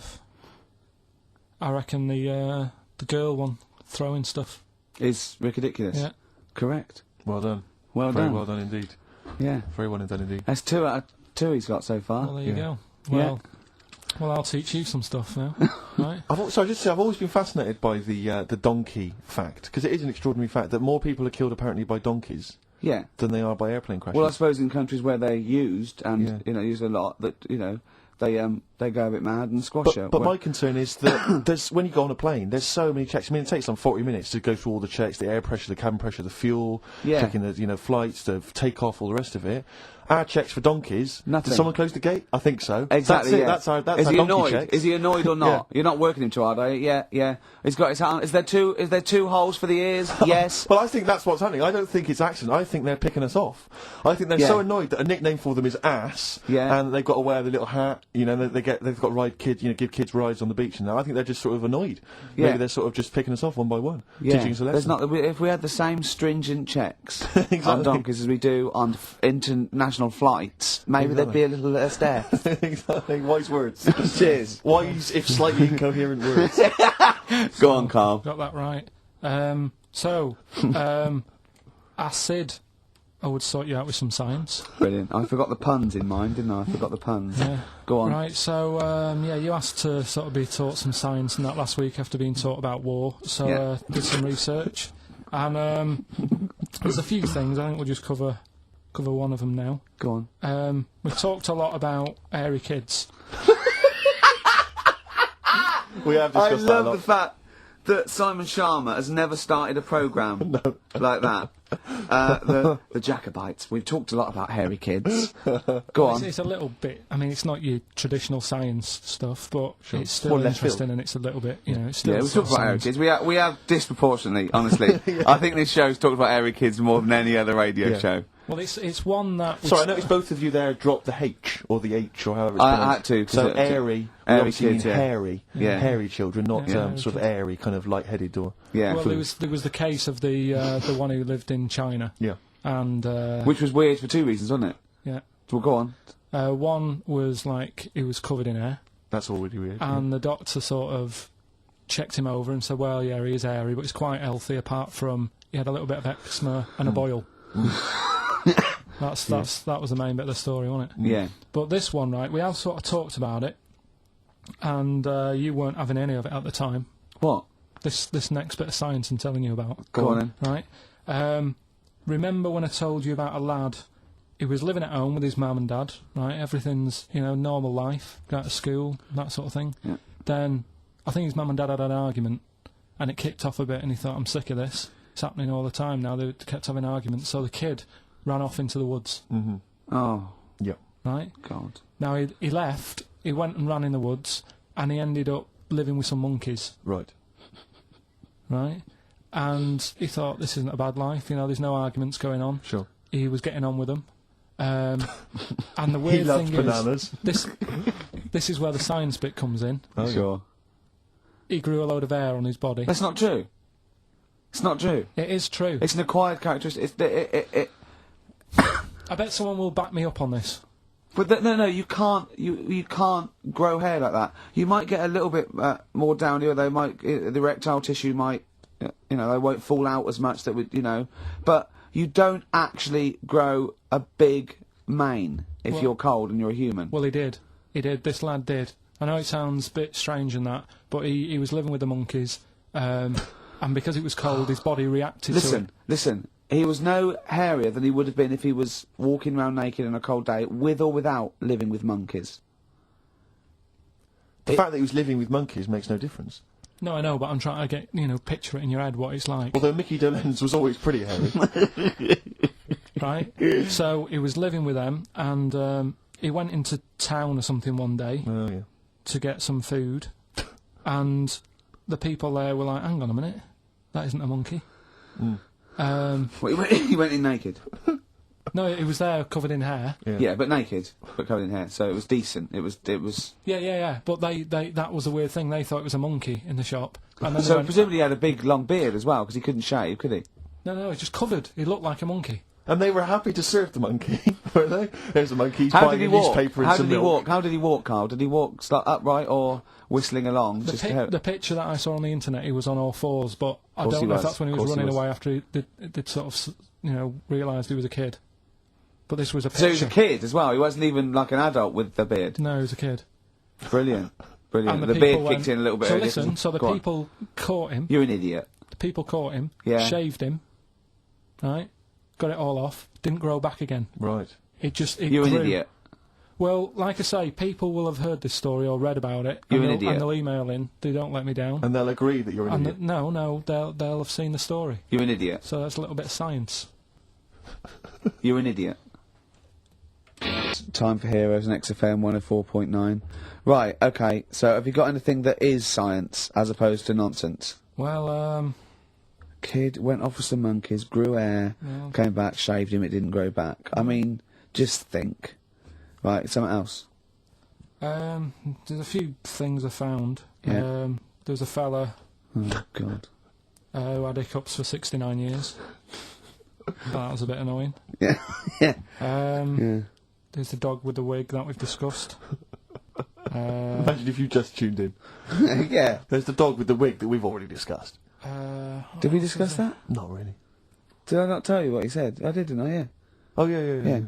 Speaker 3: reckon the girl one throwing stuff
Speaker 1: Is ridiculous.
Speaker 3: Yeah.
Speaker 1: Correct.
Speaker 2: Well done.
Speaker 1: Well
Speaker 2: Very
Speaker 1: done.
Speaker 2: well done indeed.
Speaker 1: Yeah.
Speaker 2: Very well done indeed.
Speaker 1: That's 2 out of 2 he's got so far.
Speaker 3: Well, there you
Speaker 2: Yeah.
Speaker 3: go. Well, I'll teach you some stuff now. Right.
Speaker 2: I've always been fascinated by the donkey fact, because it is an extraordinary fact that more people are killed apparently by donkeys
Speaker 1: Yeah.
Speaker 2: than they are by airplane crashes.
Speaker 1: Well, I suppose in countries where they're used and
Speaker 2: Yeah.
Speaker 1: used a lot, that they go a bit mad and squash it.
Speaker 2: But my concern is that when you go on a plane, there's so many checks. I mean, it takes 40 minutes to go through all the checks: the air pressure, the cabin pressure, the fuel, checking the flights, the takeoff, all the rest of it. Our checks for donkeys.
Speaker 1: Nothing.
Speaker 2: Did someone close the gate? I think so.
Speaker 1: Exactly.
Speaker 2: That's
Speaker 1: Yeah.
Speaker 2: it. That's
Speaker 1: is
Speaker 2: our
Speaker 1: he
Speaker 2: donkey
Speaker 1: annoyed?
Speaker 2: checks.
Speaker 1: Is he annoyed or not? You're not working him too hard, are you? Yeah, yeah. He's got his hand. Is there 2 holes for the ears? Yes.
Speaker 2: Well, I think that's what's happening. I don't think it's accident. I think they're picking us off. I think they're so annoyed that a nickname for them is ass, and they've got to wear the little hat. They've got to ride kids, give kids rides on the beach. And I think they're just sort of annoyed.
Speaker 1: Yeah.
Speaker 2: Maybe they're sort of just picking us off one by one, teaching us a lesson.
Speaker 1: If we had the same stringent checks
Speaker 2: Exactly.
Speaker 1: on donkeys as we do on international flights, maybe there'd be a little less death.
Speaker 2: Exactly. Wise words.
Speaker 1: Cheers.
Speaker 2: Wise, if slightly incoherent words.
Speaker 1: Go on, Carl.
Speaker 3: Got that right. Acid. I would sort you out with some science.
Speaker 1: Brilliant. I forgot the puns in mind, didn't I? I forgot the puns.
Speaker 3: Yeah.
Speaker 1: Go on.
Speaker 3: Right, so, you asked to sort of be taught some science and that last week after being taught about war, so did some research. And there's a few things, I think we'll just cover one of them now.
Speaker 1: Go on.
Speaker 3: We've talked a lot about hairy kids.
Speaker 2: We have
Speaker 1: I
Speaker 2: discussed that a
Speaker 1: love
Speaker 2: lot.
Speaker 1: the fact that Simon Sharma has never started a programme like that. The Jacobites. We've talked a lot about hairy kids. Go on.
Speaker 3: It's a little bit, I mean, it's not your traditional science stuff, but it's still
Speaker 2: More left
Speaker 3: interesting
Speaker 2: field.
Speaker 3: and it's a little bit, it's still...
Speaker 1: Yeah, we talked about hairy kids. We have disproportionately, honestly. I think this show's talked about hairy kids more than any other radio show.
Speaker 3: Well, it's one that...
Speaker 2: Sorry, I noticed both of you there dropped the H, or the H, or however it's pronounced.
Speaker 1: I had to.
Speaker 2: So airy, obviously
Speaker 1: kids,
Speaker 2: mean hairy.
Speaker 1: Yeah.
Speaker 2: Hairy children, not
Speaker 3: Yeah.
Speaker 2: sort of airy, kind of light-headed or...
Speaker 1: Yeah.
Speaker 3: Well, there was the case of the one who lived in China.
Speaker 2: Yeah.
Speaker 3: And...
Speaker 1: Which was weird for 2 reasons, wasn't it?
Speaker 3: Yeah.
Speaker 1: Well, go on.
Speaker 3: One was, he was covered in hair.
Speaker 2: That's already weird.
Speaker 3: And the doctor sort of checked him over and said, well, yeah, he is hairy, but he's quite healthy, apart from he had a little bit of eczema and a boil. That was the main bit of the story, wasn't it?
Speaker 1: Yeah.
Speaker 3: But this one, right, we have sort of talked about it, and you weren't having any of it at the time.
Speaker 1: What?
Speaker 3: This next bit of science I'm telling you about.
Speaker 1: Go on then.
Speaker 3: Right? Remember when I told you about a lad who was living at home with his mum and dad, right? Everything's, normal life, go to school, that sort of thing.
Speaker 1: Yeah.
Speaker 3: Then, I think his mum and dad had an argument, and it kicked off a bit, and he thought, I'm sick of this. It's happening all the time now. They kept having arguments, so the kid ran off into the woods.
Speaker 2: Mm-hmm.
Speaker 1: Oh.
Speaker 2: Yeah.
Speaker 3: Right?
Speaker 1: God.
Speaker 3: Now, he left, he went and ran in the woods, and he ended up living with some monkeys.
Speaker 2: Right.
Speaker 3: Right? And he thought, this isn't a bad life, you know, there's no arguments going on.
Speaker 2: Sure.
Speaker 3: He was getting on with them. And the weird
Speaker 2: He loved
Speaker 3: thing
Speaker 2: bananas.
Speaker 3: is, this is where the science bit comes in.
Speaker 2: Oh, yeah.
Speaker 1: Sure.
Speaker 3: He grew a load of hair on his body.
Speaker 1: That's not true. It's not true.
Speaker 3: It is true.
Speaker 1: It's an acquired characteristic.
Speaker 3: I bet someone will back me up on this.
Speaker 1: But no, you can't. You can't grow hair like that. You might get a little bit more down here. They might the erectile tissue might, they won't fall out as much. That would, but you don't actually grow a big mane if you're cold and you're a human.
Speaker 3: Well, he did. He did. This lad did. I know it sounds a bit strange and that, but he was living with the monkeys, and because it was cold, his body reacted to it.
Speaker 1: Listen. He was no hairier than he would have been if he was walking around naked on a cold day, with or without living with monkeys.
Speaker 2: The fact that he was living with monkeys makes no difference.
Speaker 3: No, I know, but I'm trying to get, picture it in your head what it's like.
Speaker 2: Although Mickey Dolenz was always pretty hairy.
Speaker 3: Right? So he was living with them, and he went into town or something one day to get some food, and the people there were like, hang on a minute, that isn't a monkey.
Speaker 2: Mm.
Speaker 1: He went in naked.
Speaker 3: No, he was there covered in hair.
Speaker 1: Yeah, but naked, but covered in hair, so it was decent. It was.
Speaker 3: Yeah. But that was the weird thing. They thought it was a monkey in the shop. And then
Speaker 1: So presumably he had a big long beard as well, because he couldn't shave, could he?
Speaker 3: No, he's just covered. He looked like a monkey.
Speaker 2: And they were happy to serve the monkey, were they? There's a monkey, he's
Speaker 1: How
Speaker 2: buying
Speaker 1: did he
Speaker 2: a
Speaker 1: walk?
Speaker 2: newspaper and
Speaker 1: How
Speaker 2: some
Speaker 1: did he
Speaker 2: milk.
Speaker 1: walk? How did he walk, Carl? Did he walk upright or whistling along?
Speaker 3: The picture that I saw on the internet, he was on all fours, but I
Speaker 1: Course
Speaker 3: don't
Speaker 1: he
Speaker 3: know if
Speaker 1: was.
Speaker 3: that's when he
Speaker 1: Course
Speaker 3: was
Speaker 1: he
Speaker 3: running
Speaker 1: was.
Speaker 3: away after he did sort of, realised he was a kid. But this was a picture.
Speaker 1: So he was a kid as well. He wasn't even like an adult with the beard.
Speaker 3: No, he was a kid.
Speaker 1: Brilliant.
Speaker 3: And
Speaker 1: The
Speaker 3: people
Speaker 1: beard
Speaker 3: went-
Speaker 1: kicked in a little bit
Speaker 3: So
Speaker 1: earlier.
Speaker 3: listen, so the
Speaker 1: Go on.
Speaker 3: people caught him.
Speaker 1: You're an idiot.
Speaker 3: The people caught him.
Speaker 1: Yeah.
Speaker 3: Shaved him. Right. Got it all off. Didn't grow back again.
Speaker 2: Right.
Speaker 3: It
Speaker 1: You're
Speaker 3: grew.
Speaker 1: an idiot.
Speaker 3: Well, like I say, people will have heard this story or read about it.
Speaker 1: You're
Speaker 3: and
Speaker 1: an
Speaker 3: they'll-
Speaker 1: idiot.
Speaker 3: And they'll email in. They don't let me down.
Speaker 2: And they'll agree that you're an idiot.
Speaker 3: No, they'll have seen the story.
Speaker 1: You're an idiot.
Speaker 3: So that's a little bit of science.
Speaker 1: You're an idiot. Time for Heroes and XFM 104.9. Right, okay, so have you got anything that is science as opposed to nonsense?
Speaker 3: Well,
Speaker 1: Kid went off with some monkeys, grew hair, came back, shaved him, it didn't grow back. I mean, just think. Right, something else.
Speaker 3: there's a few things I found.
Speaker 1: Yeah.
Speaker 3: There's a fella
Speaker 1: Oh, God.
Speaker 3: who had hiccups for 69 years. That was a bit annoying.
Speaker 1: Yeah, yeah.
Speaker 3: Yeah. There's the dog with the wig that we've discussed.
Speaker 2: Imagine if you just tuned in.
Speaker 1: Yeah.
Speaker 2: There's the dog with the wig that we've already discussed.
Speaker 1: Did we discuss that?
Speaker 2: Not really.
Speaker 1: Did I not tell you what he said? I did, didn't I? Yeah.
Speaker 2: Oh, yeah.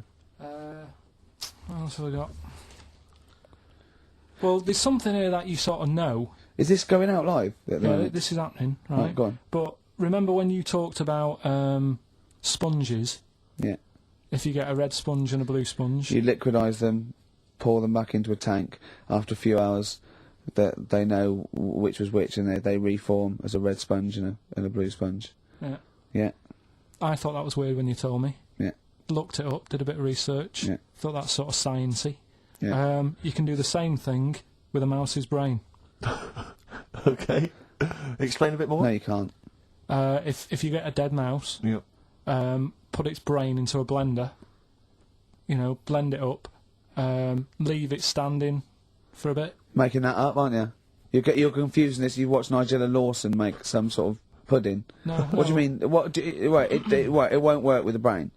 Speaker 3: What else have we got? Well, there's something here that you sort of know.
Speaker 1: Is this going out live at the moment?
Speaker 3: This is happening,
Speaker 1: Oh,
Speaker 3: right?
Speaker 1: go on.
Speaker 3: But remember when you talked about sponges?
Speaker 1: Yeah.
Speaker 3: If you get a red sponge and a blue sponge.
Speaker 1: You liquidise them, pour them back into a tank. After a few hours, that they know which was which, and they reform as a red sponge and a blue sponge.
Speaker 3: Yeah.
Speaker 1: Yeah.
Speaker 3: I thought that was weird when you told me.
Speaker 1: Yeah.
Speaker 3: Looked it up, did a bit of research.
Speaker 1: Yeah.
Speaker 3: Thought that's sort of sciencey.
Speaker 1: Yeah.
Speaker 3: You can do the same thing with a mouse's brain.
Speaker 2: Okay. Explain a bit more.
Speaker 1: No, you can't.
Speaker 3: If you get a dead mouse,
Speaker 2: Yeah.
Speaker 3: put its brain into a blender, blend it up, leave it standing for a bit.
Speaker 1: Making that up, aren't you? You're confusing this. You watch Nigella Lawson make some sort of pudding.
Speaker 3: No.
Speaker 1: What do you mean? It won't work with the brain.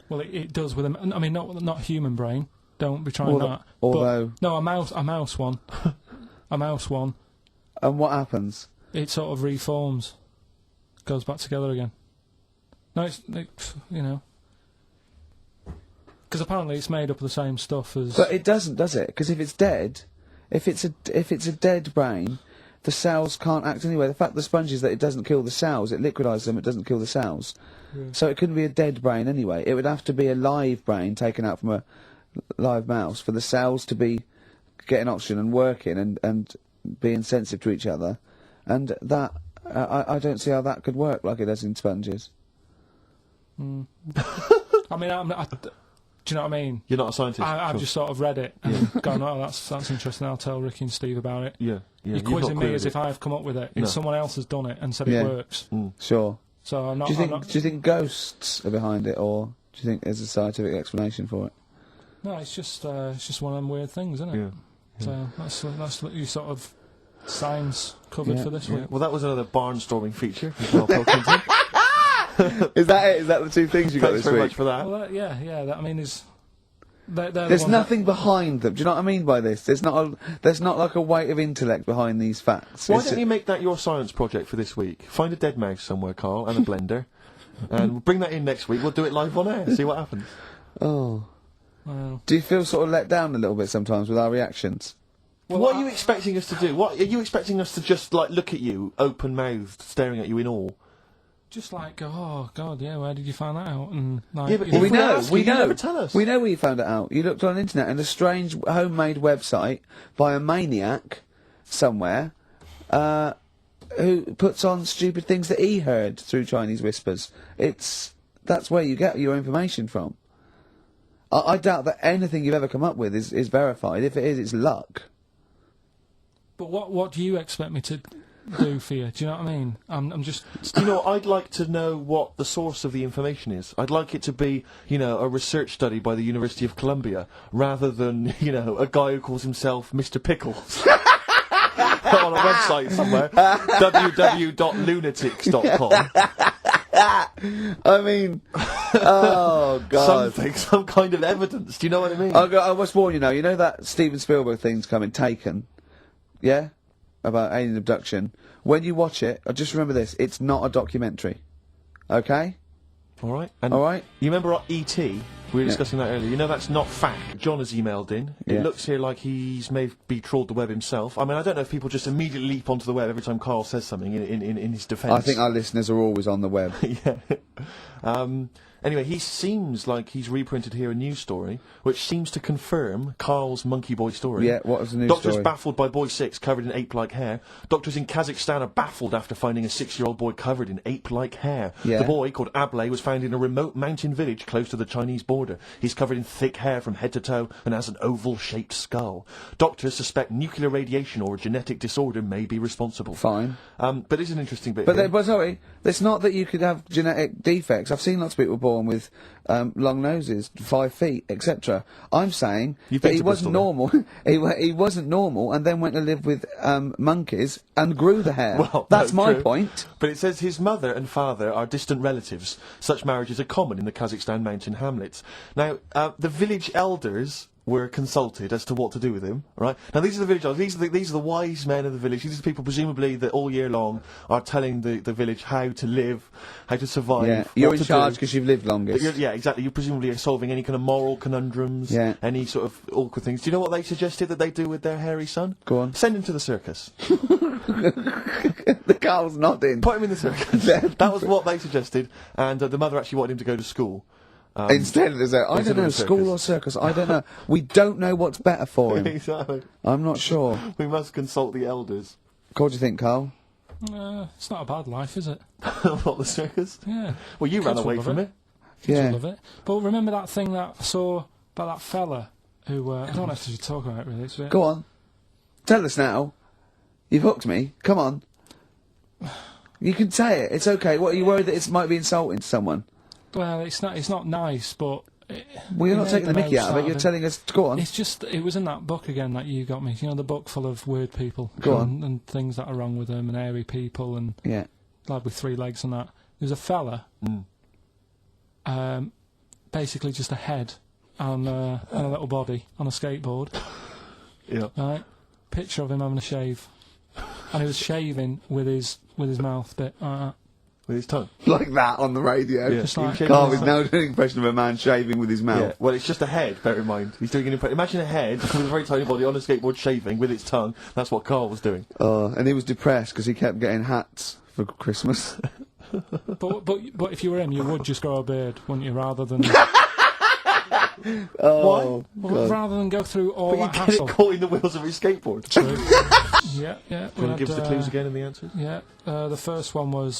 Speaker 3: Well, it does with a. I mean, not human brain. Don't be trying that.
Speaker 1: Although.
Speaker 3: But, no, a mouse one. A mouse one.
Speaker 1: And what happens?
Speaker 3: It sort of reforms, goes back together again. No, it's because apparently it's made up of the same stuff as.
Speaker 1: But it doesn't, does it? Because if it's dead, if it's a dead brain, the cells can't act anyway. The fact the sponge is that it doesn't kill the cells, it liquidises them, it doesn't kill the cells.
Speaker 3: Yeah.
Speaker 1: So it couldn't be a dead brain anyway. It would have to be a live brain taken out from a live mouse for the cells to be getting oxygen and working and being sensitive to each other. And that, I don't see how that could work like it does in sponges.
Speaker 3: I mean, Do you know what I mean?
Speaker 2: You're not a scientist.
Speaker 3: I've
Speaker 2: Sure.
Speaker 3: just sort of read it and gone, oh, that's interesting. I'll tell Ricky and Steve about it.
Speaker 2: Yeah.
Speaker 3: You're quizzing me as if I've come up with it. It's someone else has done it and said it works.
Speaker 1: Sure.
Speaker 3: So I'm not.
Speaker 1: Do you think ghosts are behind it, or do you think there's a scientific explanation for it?
Speaker 3: No, it's just one of them weird things, isn't it?
Speaker 2: Yeah.
Speaker 3: So that's what you sort of science covered for this week.
Speaker 2: Well, that was another barnstorming feature with Karl Pilkington.
Speaker 1: Is that it? Is that the two things you got
Speaker 2: Thanks
Speaker 1: this
Speaker 2: very
Speaker 1: week?
Speaker 2: much for that.
Speaker 3: Well, I mean,
Speaker 1: There's nothing behind them. Do you know what I mean by this? There's not like a weight of intellect behind these facts.
Speaker 2: Why don't you make that your science project for this week? Find a dead mouse somewhere, Karl, and a blender, and we'll bring that in next week. We'll do it live on air. See what happens.
Speaker 1: Oh.
Speaker 3: Well,
Speaker 1: Do you feel sort of let down a little bit sometimes with our reactions?
Speaker 3: well,
Speaker 2: What are you expecting us to do? What are you expecting us to just like look at you, open-mouthed, staring at you in awe?
Speaker 3: just like go, oh God, yeah, where did you find that out? And like,
Speaker 2: Yeah, but
Speaker 3: you know,
Speaker 2: if we ask you, you never tell us.
Speaker 1: We know where you found it out. You looked on the internet and a strange homemade website by a maniac somewhere who puts on stupid things that he heard through Chinese whispers. That's where you get your information from. I doubt that anything you've ever come up with is verified. If it is, it's luck.
Speaker 3: But what do you expect me to do for you? Do you know what I mean? I'm just.
Speaker 2: You know, I'd like to know what the source of the information is. I'd like it to be, you know, a research study by the University of Columbia, rather than, you know, a guy who calls himself Mr. Pickles. On a website somewhere, www.lunatics.com.
Speaker 1: I mean, oh God.
Speaker 2: Some kind of evidence. Do you know what I mean?
Speaker 1: I must warn you now. You know that Steven Spielberg thing's coming, Taken, yeah, about alien abduction. When you watch it, just remember this: it's not a documentary. Okay.
Speaker 2: All right. And
Speaker 1: All right.
Speaker 2: You remember E.T.? We were discussing that earlier. You know that's not fact. John has emailed in.
Speaker 1: Yeah.
Speaker 2: It looks here like he's maybe trawled the web himself. I mean, I don't know if people just immediately leap onto the web every time Karl says something in his defence.
Speaker 1: I think our listeners are always on the web.
Speaker 2: Yeah. Anyway, he seems like he's reprinted here a news story, which seems to confirm Karl's Monkey Boy story.
Speaker 1: Yeah, what was the news
Speaker 2: Doctors
Speaker 1: story?
Speaker 2: baffled by boy 6 covered in ape-like hair. Doctors in Kazakhstan are baffled after finding a 6-year-old boy covered in ape-like hair.
Speaker 1: Yeah.
Speaker 2: The boy, called Ablay, was found in a remote mountain village close to the Chinese border. He's covered in thick hair from head to toe and has an oval-shaped skull. Doctors suspect nuclear radiation or a genetic disorder may be responsible.
Speaker 1: Fine.
Speaker 2: But it's an interesting bit
Speaker 1: But,
Speaker 2: here.
Speaker 1: but sorry, it's not that you could have genetic defects. I've seen lots of people born with long noses, 5 feet, etc. I'm saying
Speaker 2: You've
Speaker 1: that
Speaker 2: been
Speaker 1: he
Speaker 2: to
Speaker 1: wasn't
Speaker 2: Bristol,
Speaker 1: normal. he wasn't normal, and then went to live with monkeys and grew the hair.
Speaker 2: Well,
Speaker 1: That's my
Speaker 2: true.
Speaker 1: point.
Speaker 2: But it says his mother and father are distant relatives. Such marriages are common in the Kazakhstan mountain hamlets. Now, the village elders were consulted as to what to do with him, right? Now, these are the village elders. These are the wise men of the village. These are the people, presumably, that all year long are telling the village how to live, how to survive.
Speaker 1: Yeah, you're
Speaker 2: what
Speaker 1: in
Speaker 2: to
Speaker 1: charge
Speaker 2: do.
Speaker 1: because you've lived longest.
Speaker 2: Yeah, exactly. You presumably are solving any kind of moral conundrums, any sort of awkward things. Do you know what they suggested that they do with their hairy son?
Speaker 1: Go on.
Speaker 2: Send him to the circus.
Speaker 1: The Carl's nodding.
Speaker 2: Put him in the circus. That was what they suggested, and the mother actually wanted him to go to school.
Speaker 1: Instead of I don't
Speaker 2: instead of
Speaker 1: know,
Speaker 2: a
Speaker 1: school or circus, I don't know. We don't know what's better for him.
Speaker 2: Exactly.
Speaker 1: I'm not sure.
Speaker 2: We must consult the elders.
Speaker 1: What do you think, Carl?
Speaker 3: It's not a bad life, is it?
Speaker 2: What, the circus?
Speaker 3: Yeah.
Speaker 2: Well, you ran
Speaker 3: Kids
Speaker 2: away
Speaker 3: will
Speaker 2: from
Speaker 3: love
Speaker 2: it.
Speaker 3: Kids
Speaker 1: Yeah.
Speaker 3: will love it. But remember that thing that I saw about that fella who I don't have to talk about it really. It's a bit-
Speaker 1: Go on. Tell us now. You've hooked me. Come on. You can say it. It's okay. What, are you worried that it might be insulting to someone?
Speaker 3: Well, it's not nice, but.
Speaker 1: Well, you're not
Speaker 3: made
Speaker 1: taking the
Speaker 3: the
Speaker 1: mickey
Speaker 3: most
Speaker 1: out of it. You're telling us. Go on.
Speaker 3: It's just, it was in that book again that you got me. You know, the book full of weird people.
Speaker 1: Go on.
Speaker 3: And things that are wrong with them, and airy people, and
Speaker 1: Yeah.
Speaker 3: lad with 3 legs and that. There's a fella, basically just a head and a little body on a skateboard.
Speaker 2: Yeah.
Speaker 3: Right? Picture of him having a shave. And he was shaving with his mouth bit like that.
Speaker 2: With his tongue.
Speaker 1: Like that on the radio.
Speaker 2: Yeah.
Speaker 3: Just like-
Speaker 1: Carl is now doing an impression of a man shaving with his mouth.
Speaker 2: Yeah. Well, it's just a head, bear in mind. He's doing an impression. Imagine a head with a very tiny body on a skateboard shaving with its tongue. That's what Karl was doing.
Speaker 1: And he was depressed because he kept getting hats for Christmas.
Speaker 3: But if you were him, you would just grow a beard, wouldn't you? Rather than
Speaker 1: Oh, God.
Speaker 3: rather than go through all
Speaker 2: But you
Speaker 3: that
Speaker 2: get
Speaker 3: hassle.
Speaker 2: it caught in the wheels of his skateboard.
Speaker 3: True. Yeah.
Speaker 2: Do you want to give us the clues again and the answers?
Speaker 3: Yeah. The first one was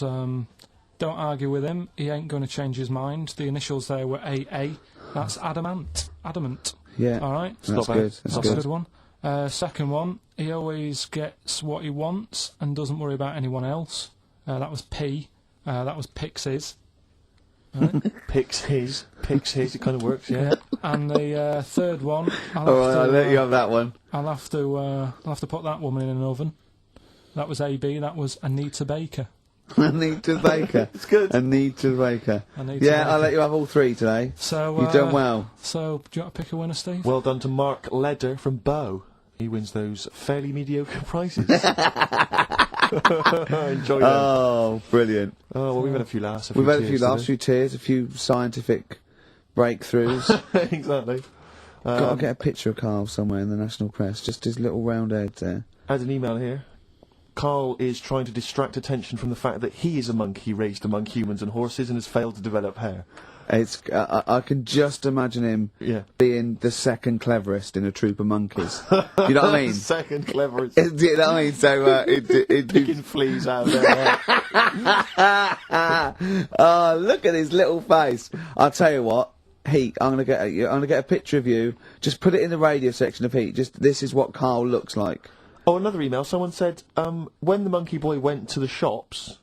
Speaker 3: don't argue with him. He ain't going to change his mind. The initials there were AA. That's adamant. Adamant.
Speaker 1: Yeah.
Speaker 3: All right.
Speaker 1: That's
Speaker 2: not bad.
Speaker 1: good.
Speaker 3: That's a good one. Second one, he always gets what he wants and doesn't worry about anyone else. That was P. That was Pixies. Right.
Speaker 2: Picks his. It kind of works, yeah.
Speaker 3: And the third one,
Speaker 1: I'll let you have that one.
Speaker 3: I'll have to put that woman in an oven. That was AB. That was Anita Baker.
Speaker 1: Anita Baker.
Speaker 2: It's good.
Speaker 1: Anita Baker.
Speaker 3: Anita
Speaker 1: Yeah,
Speaker 3: Baker.
Speaker 1: I'll let you have all three today.
Speaker 3: So
Speaker 1: You've done well.
Speaker 3: So do you want to pick a winner, Steve?
Speaker 2: Well done to Mark Leder from Bow. He wins those fairly mediocre prizes. Enjoy them.
Speaker 1: Oh, brilliant.
Speaker 2: Oh, well, we've had a few laughs.
Speaker 1: We've had a few
Speaker 2: cheers
Speaker 1: laughs, a
Speaker 2: today.
Speaker 1: few tears, a few scientific breakthroughs.
Speaker 2: Exactly.
Speaker 1: Got to get a picture of Karl somewhere in the national press, just his little round head there.
Speaker 2: I had an email here. Karl is trying to distract attention from the fact that he is a monkey raised among humans and horses and has failed to develop hair.
Speaker 1: It's I can just imagine him being the second cleverest in a troop of monkeys. You know what I mean?
Speaker 2: Second cleverest.
Speaker 1: Do you know what I mean? So
Speaker 2: Picking fleas out there.
Speaker 1: oh, look at his little face. I'll tell you what. Heat, I'm gonna get a picture of you. Just put it in the radio section of Heat. Just this is what Karl looks like.
Speaker 2: Oh, another email. Someone said, when the monkey boy went to the shops,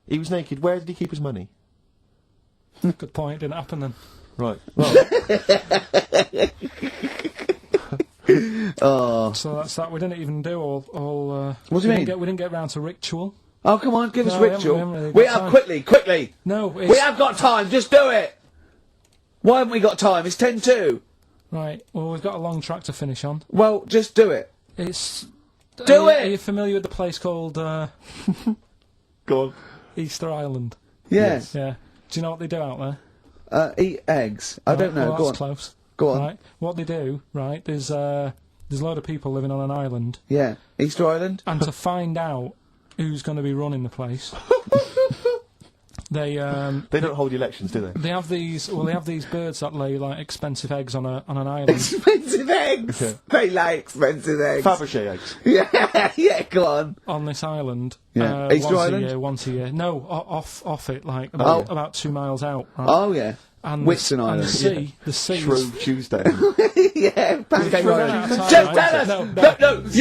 Speaker 2: he was naked. Where did he keep his money?
Speaker 3: Good point. Didn't happen then.
Speaker 2: Right. Well,
Speaker 1: Oh.
Speaker 3: So that's that. We didn't even do all.
Speaker 1: What do you mean?
Speaker 3: We didn't get round to ritual.
Speaker 1: Oh, come on, give us
Speaker 3: No, we
Speaker 1: ritual.
Speaker 3: haven't really
Speaker 1: We
Speaker 3: got
Speaker 1: have
Speaker 3: time.
Speaker 1: quickly.
Speaker 3: No,
Speaker 1: We have got time. Just do it. Why haven't we got time? It's 10:02.
Speaker 3: Right. Well, we've got a long track to finish on.
Speaker 1: Well, just do it.
Speaker 3: It's.
Speaker 1: Do it!
Speaker 3: Are you familiar with the place called
Speaker 2: go on.
Speaker 3: Easter Island?
Speaker 1: Yes.
Speaker 3: Yeah. Do you know what they do out there?
Speaker 1: Eat eggs. I don't know.
Speaker 3: Well,
Speaker 1: Go
Speaker 3: that's
Speaker 1: on.
Speaker 3: close.
Speaker 1: Go on.
Speaker 3: Right. What they do, right? There's a lot of people living on an island,
Speaker 1: Yeah. Easter Island.
Speaker 3: and to find out who's going to be running the place, they
Speaker 2: don't hold elections, do they?
Speaker 3: they have these. Well, they have these birds that lay like expensive eggs on an island.
Speaker 1: Expensive eggs.
Speaker 2: Yeah.
Speaker 1: They like expensive eggs.
Speaker 2: Fabergé eggs.
Speaker 1: Yeah. Yeah. Go on.
Speaker 3: On this island,
Speaker 1: Yeah. Easter Island?
Speaker 3: once a year. No, off it, like about 2 miles out. Right?
Speaker 1: Oh yeah.
Speaker 3: And
Speaker 1: Whitsun
Speaker 3: and
Speaker 1: Island.
Speaker 3: the sea,
Speaker 2: Shrove Tuesday.
Speaker 1: Yeah. Pancake
Speaker 3: We've run
Speaker 1: Island.
Speaker 3: out of time,
Speaker 1: Just
Speaker 3: right?
Speaker 1: tell us.
Speaker 3: No.
Speaker 1: No.